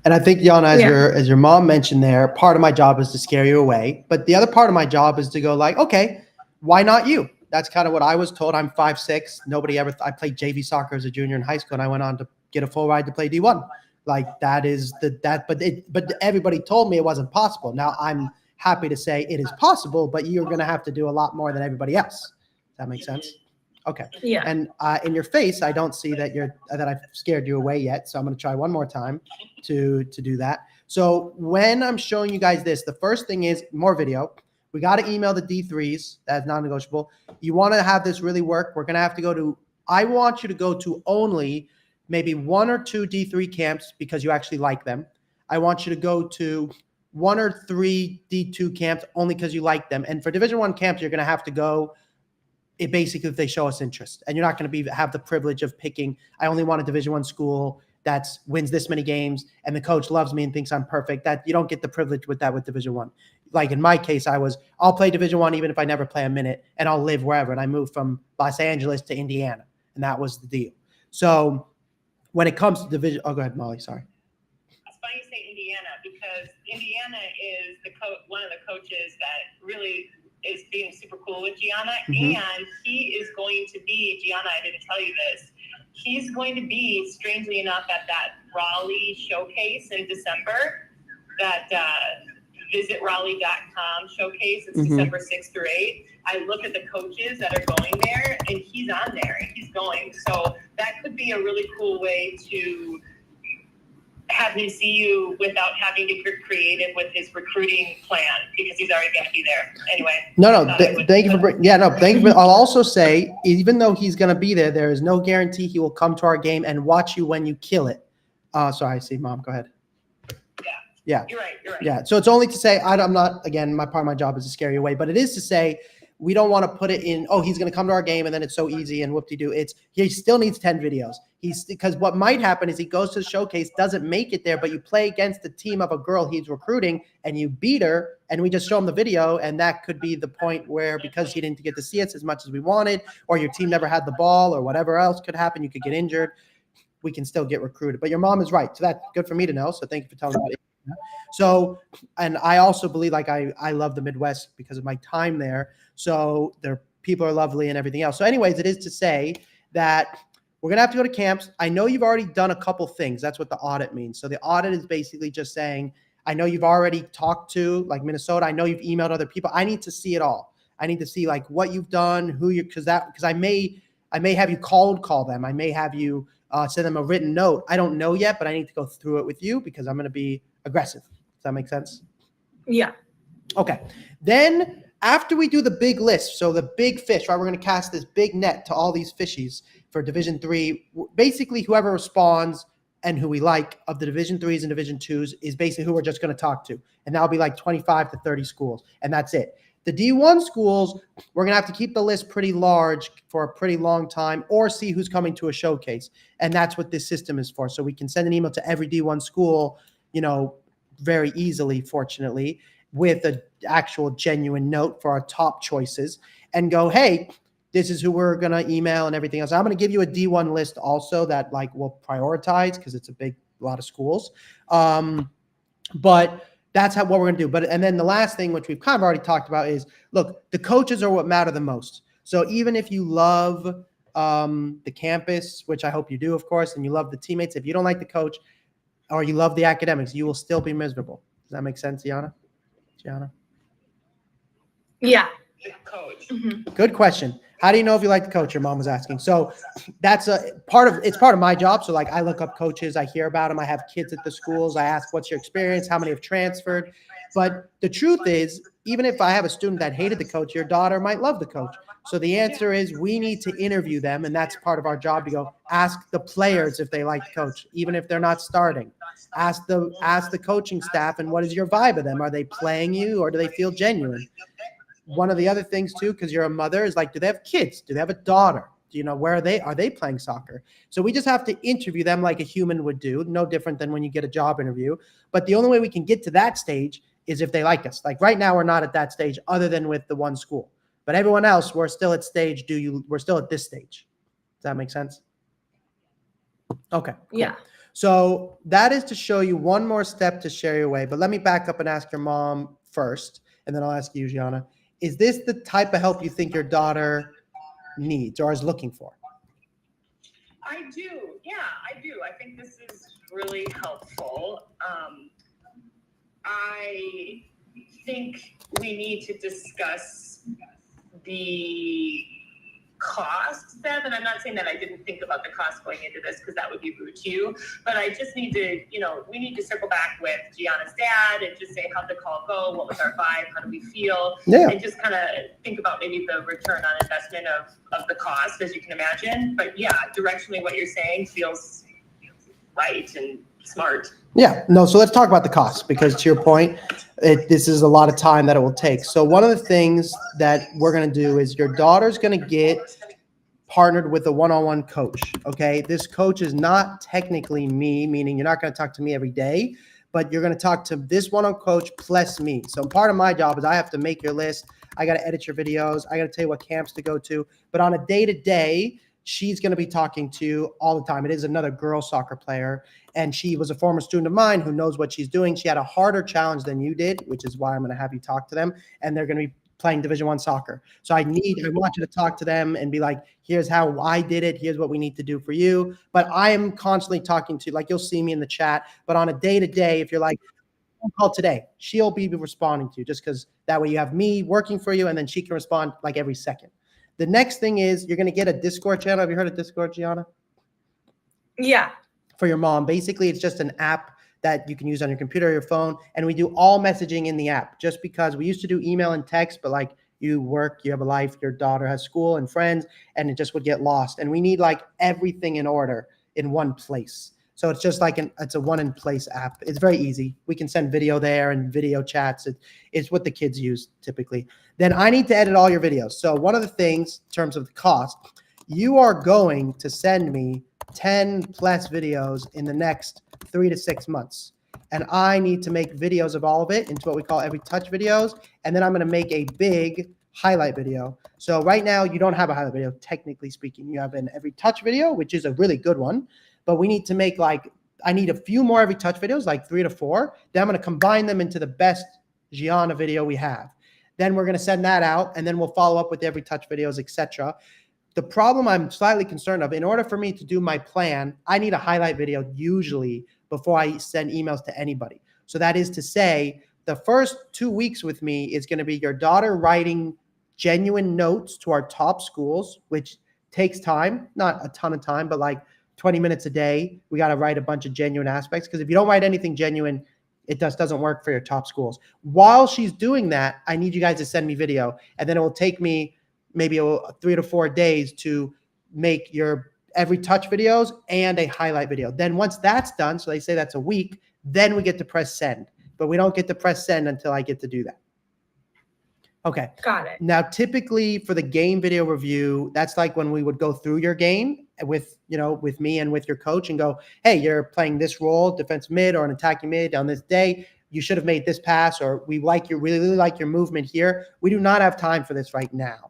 And I think, Yana, as your mom mentioned there, part of my job is to scare you away. But the other part of my job is to go like, okay, why not you? That's kind of what I was told. I'm 5'6". I played JV soccer as a junior in high school, and I went on to get a full ride to play D1. Like, but everybody told me it wasn't possible. Now I'm happy to say it is possible, but you're going to have to do a lot more than everybody else. Does that make sense? Okay. Yeah. And in your face, I don't see that I've scared you away yet. So I'm going to try one more time to do that. So when I'm showing you guys this, the first thing is more video. We got to email the D3s. That's non-negotiable. You want to have this really work. We're going to have to go to, I want you to go to only maybe 1 or 2 D3 camps because you actually like them. I want you to go to 1 or 3 D2 camps only because you like them. And for Division I camps, you're going to have to go basically if they show us interest. And you're not going to have the privilege of picking, I only want a Division I school that wins this many games and the coach loves me and thinks I'm perfect. That you don't get the privilege with that with Division I. like in my case, I'll play Division I even if I never play a minute, and I'll live wherever. And I moved from Los Angeles to Indiana, and that was the deal. So when it comes to Division, oh, go ahead, Molly. Sorry. It's funny you say Indiana because Indiana is one of the coaches that really is being super cool with Gianna, and he is going to be, Gianna, I didn't tell you this, he's going to be, strangely enough, at that Raleigh showcase in December, that visitraleigh.com showcase. It's December 6th through 8th. I look at the coaches that are going there, and he's on there, and he's going. So that could be a really cool way to have him see you without having to get creative with his recruiting plan, because he's already going to be there anyway. Thank you for I'll also say, even though he's going to be there, there is no guarantee he will come to our game and watch you when you kill it. Sorry, I see, Mom, go ahead. Yeah. You're right. Yeah. So it's only to say, I'm not, again, part of my job is to scare you away, but it is to say, we don't want to put it in, oh, he's going to come to our game and then it's so easy and whoop-de-doo. He still needs 10 videos. Because what might happen is he goes to the showcase, doesn't make it there, but you play against the team of a girl he's recruiting and you beat her, and we just show him the video, and that could be the point where, because he didn't get to see us as much as we wanted, or your team never had the ball, or whatever else could happen, you could get injured, we can still get recruited. But your mom is right. So that's good for me to know. So thank you for telling me. So, and I also believe, like, I love the Midwest because of my time there. So their people are lovely and everything else. So anyways, it is to say that we're going to have to go to camps. I know you've already done a couple things. That's what the audit means. So the audit is basically just saying, I know you've already talked to, like, Minnesota. I know you've emailed other people. I need to see it all. I need to see, like, what you've done, because I may have you call them. I may have you send them a written note. I don't know yet, but I need to go through it with you because I'm going to be aggressive. Does that make sense? Yeah. Okay. Then after we do the big list, so the big fish, right? We're going to cast this big net to all these fishies for Division III. Basically, whoever responds and who we like of the Division IIIs and Division IIs is basically who we're just going to talk to. And that'll be like 25 to 30 schools. And that's it. The D1 schools, we're going to have to keep the list pretty large for a pretty long time, or see who's coming to a showcase. And that's what this system is for. So we can send an email to every D1 school, very easily, fortunately, with an actual genuine note for our top choices and go, hey, this is who we're going to email and everything else. I'm going to give you a D1 list also that, like, we'll prioritize because it's a lot of schools. But that's what we're going to do. And then the last thing, which we've kind of already talked about, is, look, the coaches are what matter the most. So even if you love the campus, which I hope you do, of course, and you love the teammates, if you don't like the coach or you love the academics, you will still be miserable. Does that make sense, Gianna? Yeah. Coach. Good question. How do you know if you like the coach? Your mom was asking. So that's part of my job. So, like, I look up coaches, I hear about them. I have kids at the schools. I ask, what's your experience? How many have transferred? But the truth is, even if I have a student that hated the coach, your daughter might love the coach. So the answer is, we need to interview them. And that's part of our job, to go ask the players if they like the coach, even if they're not starting. Ask the coaching staff, and what is your vibe of them? Are they playing you, or do they feel genuine? One of the other things too, because you're a mother, is, like, do they have kids? Do they have a daughter? Where are they? Are they playing soccer? So we just have to interview them like a human would do, no different than when you get a job interview. But the only way we can get to that stage is if they like us. Like, right now, we're not at that stage other than with the one school. But everyone else, we're still at stage, we're still at this stage. Does that make sense? Okay. Cool. Yeah. So that is to show you one more step to share your way. But let me back up and ask your mom first, and then I'll ask you, Gianna. Is this the type of help you think your daughter needs or is looking for? I do. Yeah, I do. I think this is really helpful. I think we need to discuss the cost, Zev, and I'm not saying that I didn't think about the cost going into this, because that would be rude to you, but I just need to, we need to circle back with Gianna's dad and just say, how'd the call go? What was our vibe? How do we feel? Yeah. And just kind of think about maybe the return on investment of the cost, as you can imagine. But yeah, directionally what you're saying feels right and smart. Yeah, no, so let's talk about the cost, because to your point, this is a lot of time that it will take. So one of the things that we're going to do is, your daughter's going to get partnered with a one-on-one coach, okay? This coach is not technically me, meaning you're not going to talk to me every day, but you're going to talk to this one-on coach plus me. So part of my job is I have to make your list. I got to edit your videos. I got to tell you what camps to go to. But on a day-to-day, she's going to be talking to you all the time. It is another girls soccer player, and she was a former student of mine who knows what she's doing. She had a harder challenge than you did, which is why I'm going to have you talk to them, and they're going to be playing Division I soccer. So I want you to talk to them and be like, here's how I did it. Here's what we need to do for you. But I am constantly talking to, like, you'll see me in the chat, but on a day-to-day, if you're like, call today, she'll be responding to you, just because that way you have me working for you, and then she can respond like every second. The next thing is you're going to get a Discord channel. Have you heard of Discord, Gianna? Yeah. For your mom. Basically, it's just an app that you can use on your computer or your phone. And we do all messaging in the app, just because we used to do email and text, but like you work, you have a life, your daughter has school and friends, and it just would get lost. And we need like everything in order in one place. So it's just like it's a one in place app. It's very easy. We can send video there and video chats. It's what the kids use typically. Then I need to edit all your videos. So one of the things in terms of the cost, you are going to send me 10 plus videos in the next 3 to 6 months. And I need to make videos of all of it into what we call every touch videos. And then I'm going to make a big highlight video. So right now you don't have a highlight video, technically speaking. You have an every touch video, which is a really good one. But we need to make I need a few more every touch videos, like 3 to 4. Then I'm going to combine them into the best Gianna video we have. Then we're going to send that out, and then we'll follow up with every touch videos, etc. The problem I'm slightly concerned of, in order for me to do my plan, I need a highlight video usually before I send emails to anybody. So that is to say, the first 2 weeks with me is going to be your daughter writing genuine notes to our top schools, which takes time, not a ton of time, but like 20 minutes a day. We got to write a bunch of genuine aspects, because if you don't write anything genuine, it doesn't work for your top schools. While she's doing that, I need you guys to send me video, and then it will take me maybe 3 to 4 days to make your every touch videos and a highlight video. Then once that's done, so they say that's a week, then we get to press send. But we don't get to press send until I get to do that. Okay. Got it. Now, typically for the game video review, that's like when we would go through your game with me and with your coach and go, hey, you're playing this role, defensive mid or an attacking mid on this day. You should have made this pass, or we really like your movement here. We do not have time for this right now.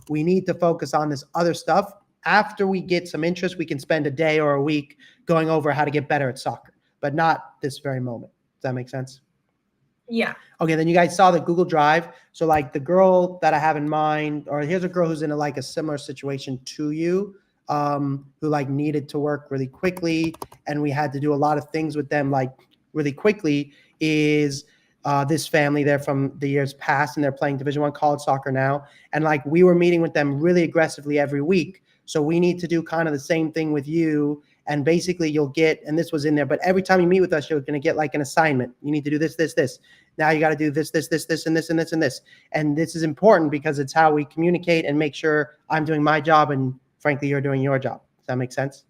We need to focus on this other stuff. After we get some interest, we can spend a day or a week going over how to get better at soccer, but not this very moment. Does that make sense? Yeah. Okay, then you guys saw the Google Drive. So like the girl that I have in mind, or here's a girl who's in a similar situation to you, who like needed to work really quickly, and we had to do a lot of things with them like really quickly, is this family. They're from the years past, and they're playing Division I college soccer now. And like we were meeting with them really aggressively every week. So we need to do kind of the same thing with you. And basically you'll get, and this was in there, but every time you meet with us, you're going to get like an assignment. You need to do this, this, this. Now you got to do this, this, this, this, and this, and this, and this. And this is important because it's how we communicate and make sure I'm doing my job and frankly, you're doing your job. Does that make sense?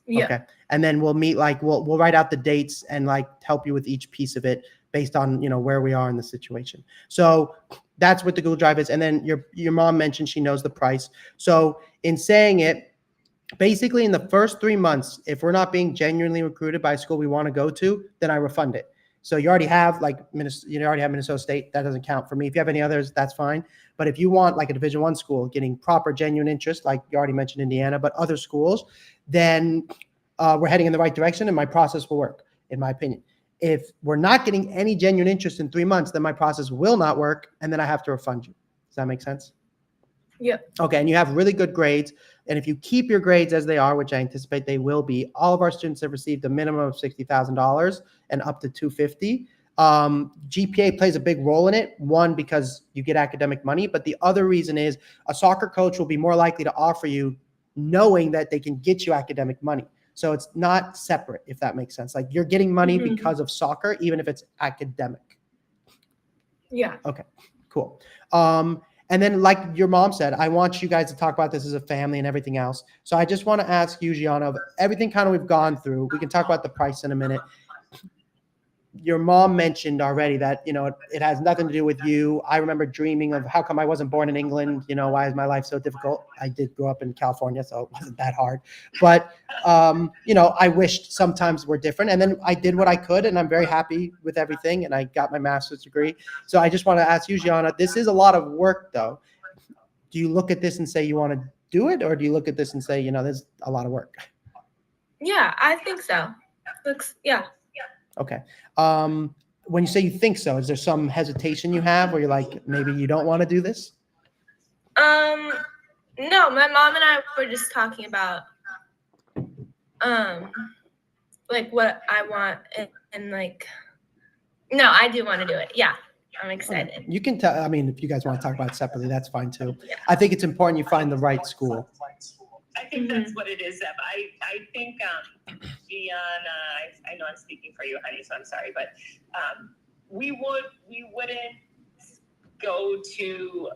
Yeah. Okay. And then we'll meet, we'll write out the dates and help you with each piece of it based on, where we are in the situation. So that's what the Google Drive is. And then your mom mentioned she knows the price. So in saying it, basically in the first 3 months, if we're not being genuinely recruited by a school we want to go to, then I refund it. So you already have Minnesota State. That doesn't count for me. If you have any others, that's fine. But if you want like a Division I school getting proper genuine interest, like you already mentioned Indiana, but other schools, then we're heading in the right direction and my process will work, in my opinion. If we're not getting any genuine interest in 3 months, then my process will not work, and then I have to refund you. Does that make sense? Yeah. Okay, and you have really good grades. And if you keep your grades as they are, which I anticipate they will be, all of our students have received a minimum of $60,000 and up to $250,000. GPA plays a big role in it. One, because you get academic money, but the other reason is a soccer coach will be more likely to offer you knowing that they can get you academic money. So it's not separate, if that makes sense. Like you're getting money because of soccer, even if it's academic. Yeah. Okay, cool. And then like your mom said, I want you guys to talk about this as a family and everything else. So I just want to ask you, Gianna, of everything kind of we've gone through, we can talk about the price in a minute. your mom mentioned already that, it has nothing to do with you. I remember dreaming of how come I wasn't born in England? Why is my life so difficult? I did grow up in California, so it wasn't that hard. But, I wished sometimes we're different. And then I did what I could, and I'm very happy with everything. And I got my master's degree. So I just want to ask you, Gianna, this is a lot of work, though. Do you look at this and say you want to do it? Or do you look at this and say, there's a lot of work? Yeah, I think so. Yeah. Okay. When you say you think so, is there some hesitation you have where you're like, maybe you don't want to do this? No, my mom and I were just talking about, like what I want and like, no, I do want to do it. Yeah, I'm excited. You can tell, if you guys want to talk about it separately, that's fine too. Yeah. I think it's important you find the right school. I think that's what it is, Zev. I think, Gianna, I know I'm speaking for you, honey, so I'm sorry, but we wouldn't go to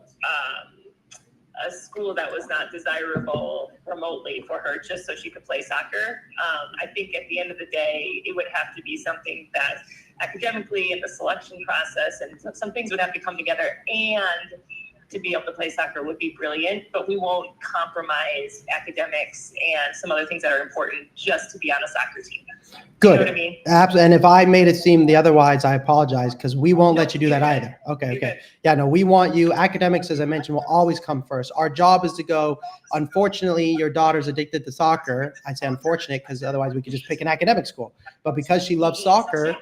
a school that was not desirable remotely for her just so she could play soccer. I think at the end of the day, it would have to be something that academically in the selection process and some things would have to come together, and to be able to play soccer would be brilliant, but we won't compromise academics and some other things that are important just to be on a soccer team. Good. You know what I mean? Absolutely. And if I made it seem the otherwise, I apologize, because we won't let you do that either. Okay. Yeah, no, we want you. Academics, as I mentioned, will always come first. Our job is to go, unfortunately, your daughter's addicted to soccer. I say unfortunate because otherwise we could just pick an academic school. But because she loves soccer,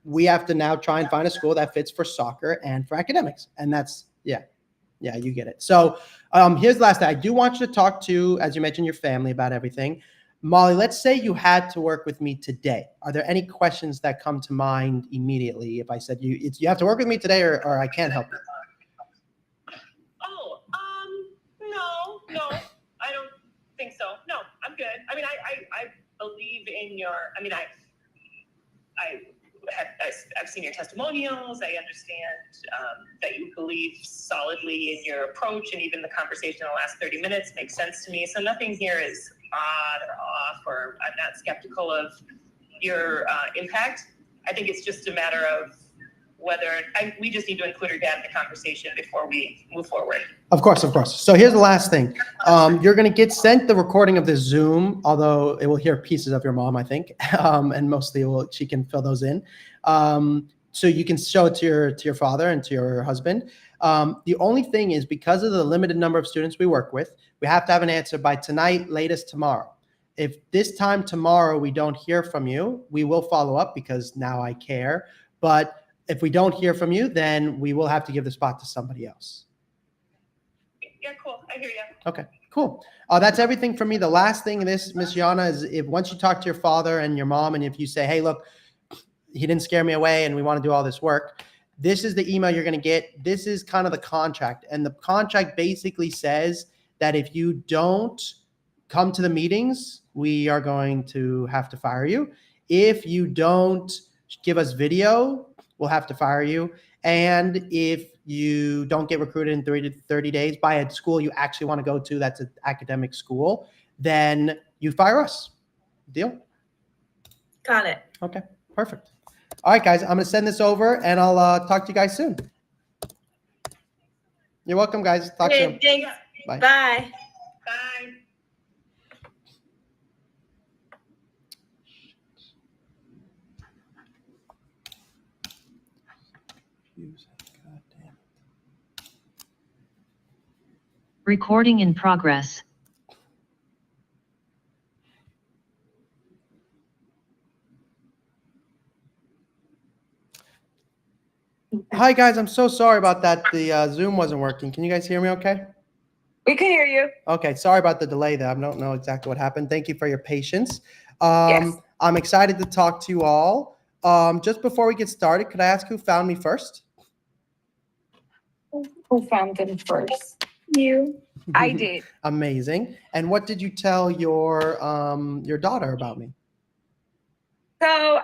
we have to now try and find a school that fits for soccer and for academics. And that's, yeah, you get it. So here's the last thing. I do want you to talk to, as you mentioned, your family about everything. Molly, let's say you had to work with me today. Are there any questions that come to mind immediately if I said you have to work with me today or I can't help you? Oh, no, I don't think so. No, I'm good. I believe in your, I've seen your testimonials. I understand that you believe solidly in your approach, and even the conversation in the last 30 minutes makes sense to me. So nothing here is odd or off, or I'm not skeptical of your impact. I think it's just a matter of whether we just need to include her dad in the conversation before we move forward. Of course. So here's the last thing. You're going to get sent the recording of the Zoom, although it will hear pieces of your mom, I think, and mostly she can fill those in. So you can show it to your father and to your husband. The only thing is, because of the limited number of students we work with, we have to have an answer by tonight, latest tomorrow. If this time tomorrow we don't hear from you, we will follow up because now I care. But if we don't hear from you, then we will have to give the spot to somebody else. Yeah, cool. I hear you. Okay, cool. That's everything from me. The last thing in this, Miss Gianna, is if once you talk to your father and your mom, and if you say, hey, look, he didn't scare me away and we want to do all this work, this is the email you're going to get. This is kind of the contract. And the contract basically says that if you don't come to the meetings, we are going to have to fire you. If you don't give us video, we'll have to fire you. And if you don't get recruited in 30 days by a school you actually want to go to that's an academic school, then you fire us. Deal? Got it. Okay, perfect. All right, guys, I'm going to send this over, and I'll talk to you guys soon. You're welcome, guys. Talk soon. Thanks. Bye. Bye. God damn. Recording in progress. Hi, guys. I'm so sorry about that. The Zoom wasn't working. Can you guys hear me okay? We can hear you. Okay. Sorry about the delay there. I don't know exactly what happened. Thank you for your patience. Yes. I'm excited to talk to you all. Just before we get started, could I ask who found me first? Who found them first? You. I did. Amazing. And what did you tell your daughter about me? So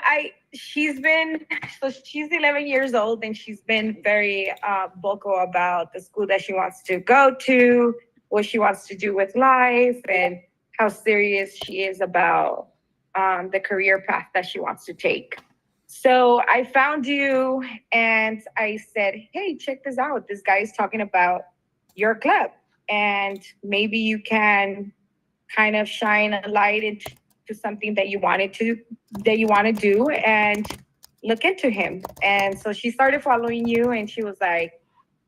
she's 11 years old, and she's been very vocal about the school that she wants to go to, what she wants to do with life, and how serious she is about the career path that she wants to take. So I found you and I said, hey, check this out. This guy is talking about your club. And maybe you can kind of shine a light into something that you want to do and look into him. And so she started following you and she was like,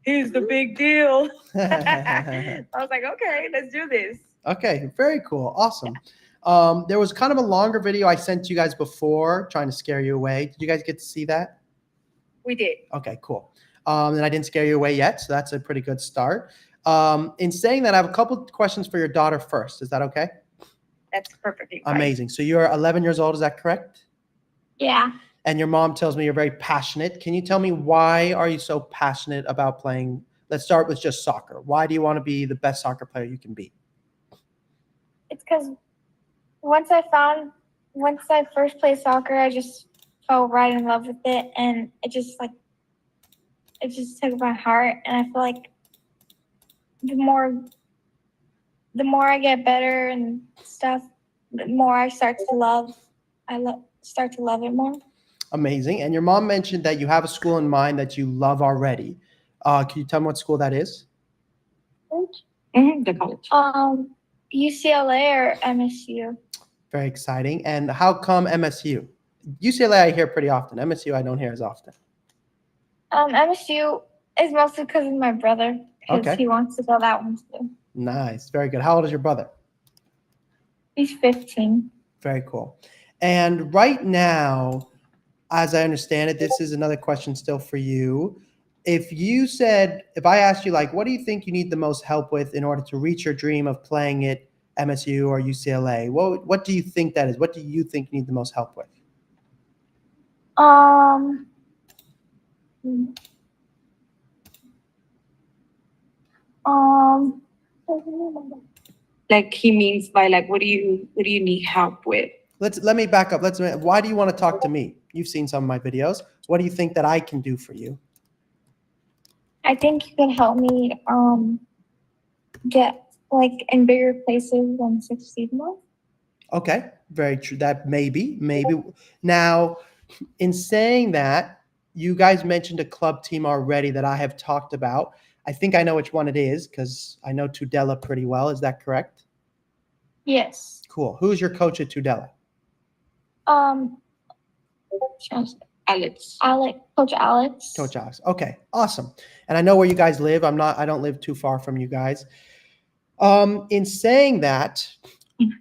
he's the big deal. I was like, okay, let's do this. Okay, very cool. Awesome. There was kind of a longer video I sent you guys before trying to scare you away. Did you guys get to see that? We did. Okay, cool. And I didn't scare you away yet, so that's a pretty good start. In saying that, I have a couple of questions for your daughter first. Is that okay? That's perfectly fine. Amazing. So you're 11 years old, is that correct? Yeah. And your mom tells me you're very passionate. Can you tell me why are you so passionate about playing? Let's start with just soccer. Why do you want to be the best soccer player you can be? It's because once I first played soccer, I just fell right in love with it, and it just took my heart. And I feel like the more I get better and stuff, the more I start to love it more. Amazing. And your mom mentioned that you have a school in mind that you love already. Can you tell me what school that is? The college. UCLA or MSU. Very exciting. And how come MSU? UCLA I hear pretty often. MSU I don't hear as often. MSU is mostly because of my brother, because Okay. he wants to go that one too. Nice. Very good. How old is your brother? He's 15. Very cool. And right now, as I understand it, this is another question still for you. If I asked you, like, what do you think you need the most help with in order to reach your dream of playing at MSU or UCLA? What do you think that is? What do you think you need the most help with? Like he means by like, what do you need help with? Let me back up. Why do you want to talk to me? You've seen some of my videos. What do you think that I can do for you? I think you can help me get like in bigger places and succeed more. Okay, very true. That maybe. Now, in saying that, you guys mentioned a club team already that I have talked about. I think I know which one it is because I know Tudela pretty well. Is that correct? Yes. Cool. Who's your coach at Tudela? Alex. Coach Alex. Coach Alex. Okay, awesome. And I know where you guys live. I don't live too far from you guys. In saying that,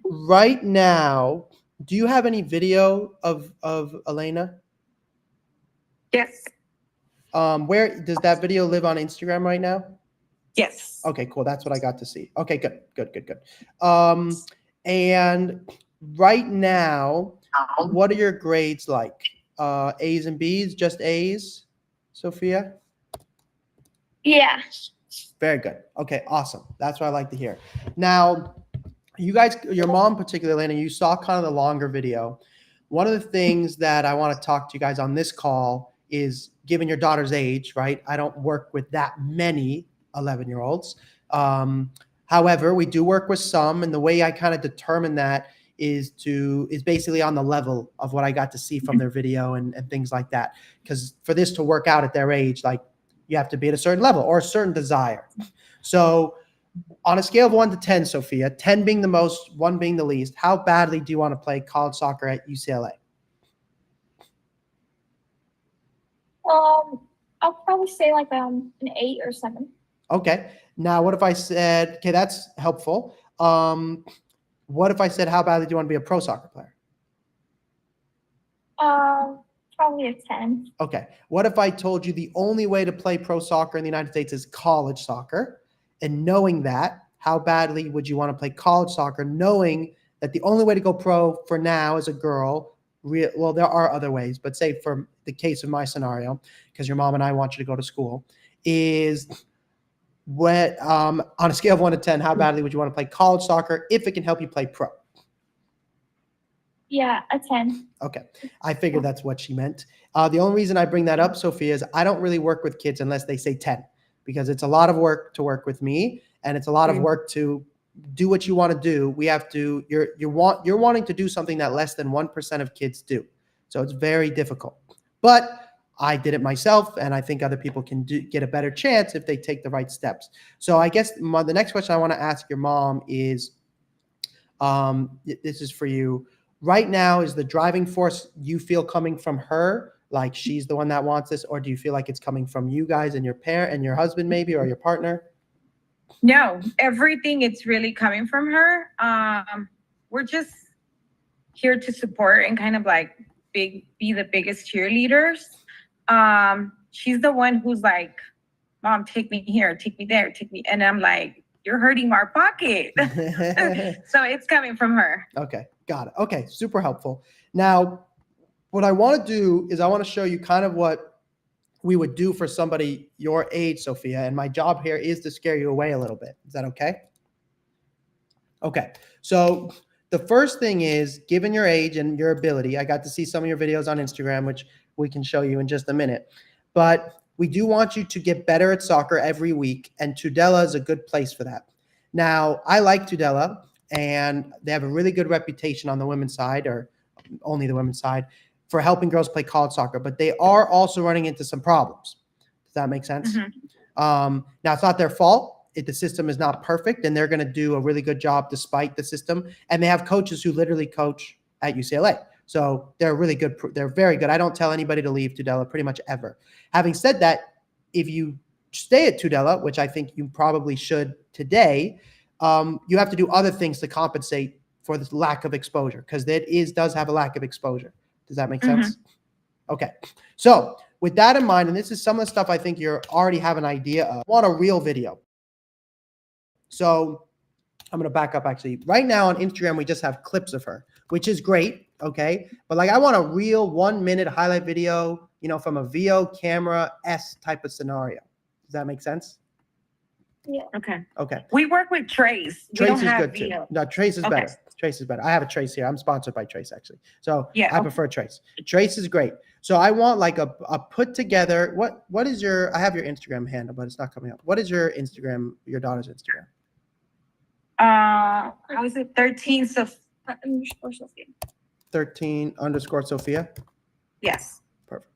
right now, do you have any video of Elena? Yes. Where does that video live on Instagram right now? Yes. Okay, cool. That's what I got to see. Okay, good. And right now, what are your grades like? A's and B's, just A's, Sophia? Yeah. Very good. Okay, awesome. That's what I like to hear. Now, you guys, your mom particularly, Elena, you saw kind of the longer video. One of the things that I want to talk to you guys on this call is, given your daughter's age, right? I don't work with that many 11-year-olds. However, we do work with some, and the way I kind of determine that is basically on the level of what I got to see from their video and things like that. Because for this to work out at their age, like, you have to be at a certain level or a certain desire. So on a scale of 1 to 10, Sophia, 10 being the most, 1 being the least, how badly do you want to play college soccer at UCLA? I'll probably say like an 8 or 7. Okay. Now, what if I said, okay, that's helpful. What if I said, how badly do you want to be a pro soccer player? Probably a 10. Okay. What if I told you the only way to play pro soccer in the United States is college soccer? And knowing that, how badly would you want to play college soccer, knowing that the only way to go pro for now as a girl, well, there are other ways, but say for the case of my scenario, because your mom and I want you to go to school, is what, on a scale of 1 to 10, how badly would you want to play college soccer if it can help you play pro? Yeah, a 10. Okay. I figured that's what she meant. The only reason I bring that up, Sophia, is I don't really work with kids unless they say 10, because it's a lot of work to work with me, and it's a lot of work to do what you want to do. We have to, you're wanting to do something that less than 1% of kids do. So it's very difficult. But I did it myself, and I think other people can get a better chance if they take the right steps. So I guess the next question I want to ask your mom is, this is for you. Right now, is the driving force you feel coming from her, like she's the one that wants this, or do you feel like it's coming from you guys and your parent and your husband maybe, or your partner? No, everything it's really coming from her. We're just here to support and kind of like be the biggest cheerleaders. She's the one who's like, Mom, take me here, take me there, take me. And I'm like, you're hurting our pocket. So it's coming from her. Okay, got it. Okay, super helpful. Now, what I want to do is I want to show you kind of what we would do for somebody your age, Sophia. And my job here is to scare you away a little bit. Is that okay? Okay, so the first thing is, given your age and your ability, I got to see some of your videos on Instagram, which we can show you in just a minute. But we do want you to get better at soccer every week, and Tudela is a good place for that. Now, I like Tudela, and they have a really good reputation on the women's side, or only the women's side, for helping girls play college soccer. But they are also running into some problems. Does that make sense? Mm-hmm. Now, it's not their fault. The system is not perfect, and they're going to do a really good job despite the system. And they have coaches who literally coach at UCLA. So they're really good. They're very good. I don't tell anybody to leave Tudela pretty much ever. Having said that, if you stay at Tudela, which I think you probably should today, you have to do other things to compensate for this lack of exposure, because does have a lack of exposure. Does that make sense? Okay. So with that in mind, and this is some of the stuff I think you already have an idea of, I want a real video. So I'm going to back up actually. Right now on Instagram, we just have clips of her, which is great. Okay. But like, I want a real 1 minute highlight video, from a VO camera S type of scenario. Does that make sense? Yeah. Okay. Okay. We work with Trace. We Trace don't is have good too. VO. No, Trace is Okay. better. Trace is better. I have a Trace here. I'm sponsored by Trace actually. So Yeah, I okay. prefer Trace. Trace is great. So I want like a put together, what is I have your Instagram handle, but it's not coming up. What is your daughter's Instagram? How is it? 13 13_Sophia. Yes. Perfect.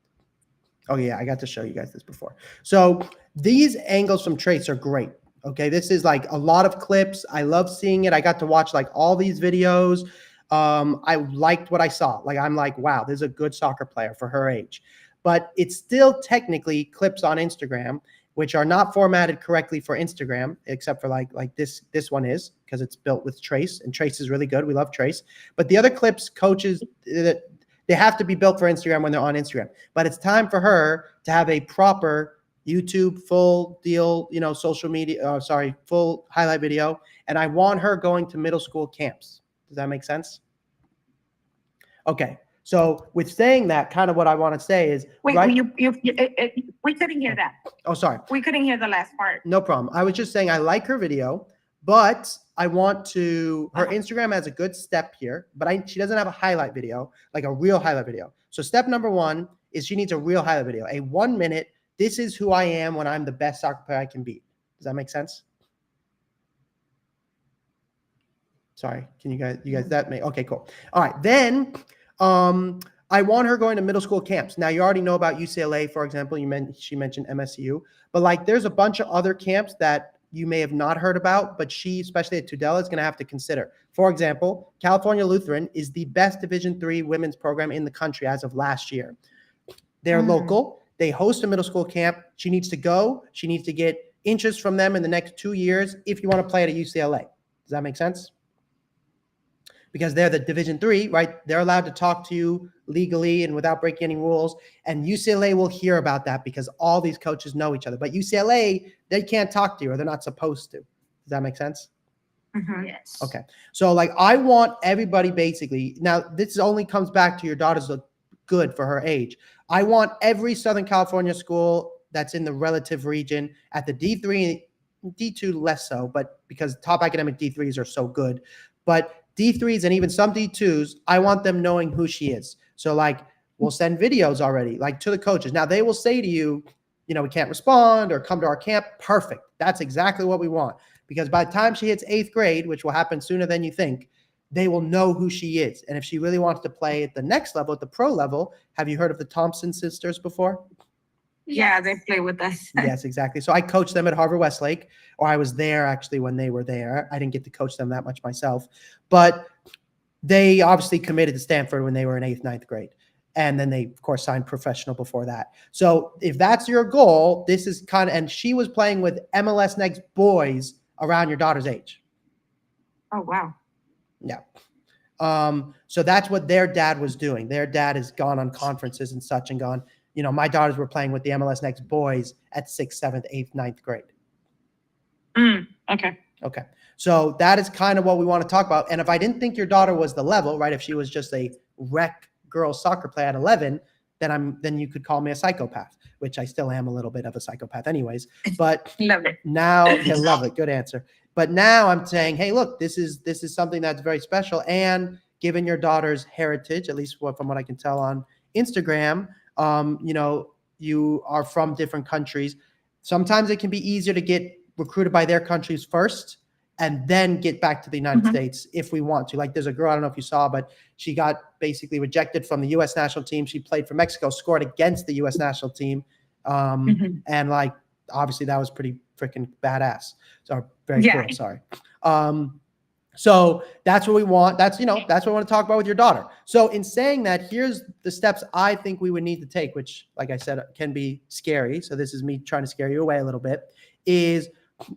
Oh yeah, I got to show you guys this before. So these angles from Trace are great. Okay, this is like a lot of clips. I love seeing it. I got to watch like all these videos. I liked what I saw. Like, I'm like, wow, this is a good soccer player for her age. But it's still technically clips on Instagram, which are not formatted correctly for Instagram, except for like this one is, because it's built with Trace, and Trace is really good. We love Trace. But the other clips, coaches, they have to be built for Instagram when they're on Instagram. But it's time for her to have a proper YouTube full deal, social media, full highlight video. And I want her going to middle school camps. Does that make sense? Okay. So with saying that, kind of what I want to say is, Wait, right? we couldn't hear that. Oh, sorry. We couldn't hear the last part. No problem. I was just saying I like her video, but I want to, her Instagram has a good step here, but she doesn't have a highlight video, like a real highlight video. So step number one is she needs a real highlight video, a 1 minute. This is who I am when I'm the best soccer player I can be. Does that make sense? Sorry. Can you guys okay, cool. All right. Then, I want her going to middle school camps. Now, you already know about UCLA, for example. She mentioned MSU, but like there's a bunch of other camps that you may have not heard about, but she, especially at Tudela, is going to have to consider. For example, California Lutheran is the best Division III women's program in the country as of last year. They're local. They host a middle school camp. She needs to go. She needs to get interest from them in the next 2 years if you want to play at a UCLA. Does that make sense? Because they're the Division III, right? They're allowed to talk to you legally and without breaking any rules. And UCLA will hear about that because all these coaches know each other. But UCLA, they can't talk to you, or they're not supposed to. Does that make sense? Yes. Okay. So like, I want everybody basically, now this only comes back to your daughter's look good for her age. I want every Southern California school that's in the relative region at the D3, D2 less so, but because top academic D3s are so good. But D3s and even some D2s, I want them knowing who she is. So like, we'll send videos already, like to the coaches. Now they will say to you, we can't respond or come to our camp. Perfect. That's exactly what we want. Because by the time she hits 8th grade, which will happen sooner than you think, they will know who she is. And if she really wants to play at the next level, at the pro level, have you heard of the Thompson sisters before? Yeah, they play with us. Yes, exactly. So I coached them at Harvard Westlake, or I was there actually when they were there. I didn't get to coach them that much myself, but they obviously committed to Stanford when they were in 8th, 9th grade. And then they, of course, signed professional before that. So if that's your goal, this is kind of, and she was playing with MLS Next boys around your daughter's age. Oh, wow. Yeah. So that's what their dad was doing. Their dad has gone on conferences and such and gone, you know, my daughters were playing with the MLS Next boys at 6th, 7th, 8th, 9th grade. Okay. Okay. So that is kind of what we want to talk about. And if I didn't think your daughter was the level, right, if she was just a rec girls soccer player at 11, then you could call me a psychopath, which I still am a little bit of a psychopath anyways. But Love it. now, you love it. Good answer. But now I'm saying, hey, look, this is something that's very special. And given your daughter's heritage, at least from what I can tell on Instagram, you know, you are from different countries. Sometimes it can be easier to get recruited by their countries first and then get back to the United States if we want to. Like there's a girl, I don't know if you saw, but she got basically rejected from the U.S. national team. She played for Mexico, scored against the U.S. national team. And like, obviously that was pretty freaking badass. So very cool, sorry. So that's what we want. That's, you know, that's what I want to talk about with your daughter. So in saying that, here's the steps I think we would need to take, which, like I said, can be scary. So this is me trying to scare you away a little bit, is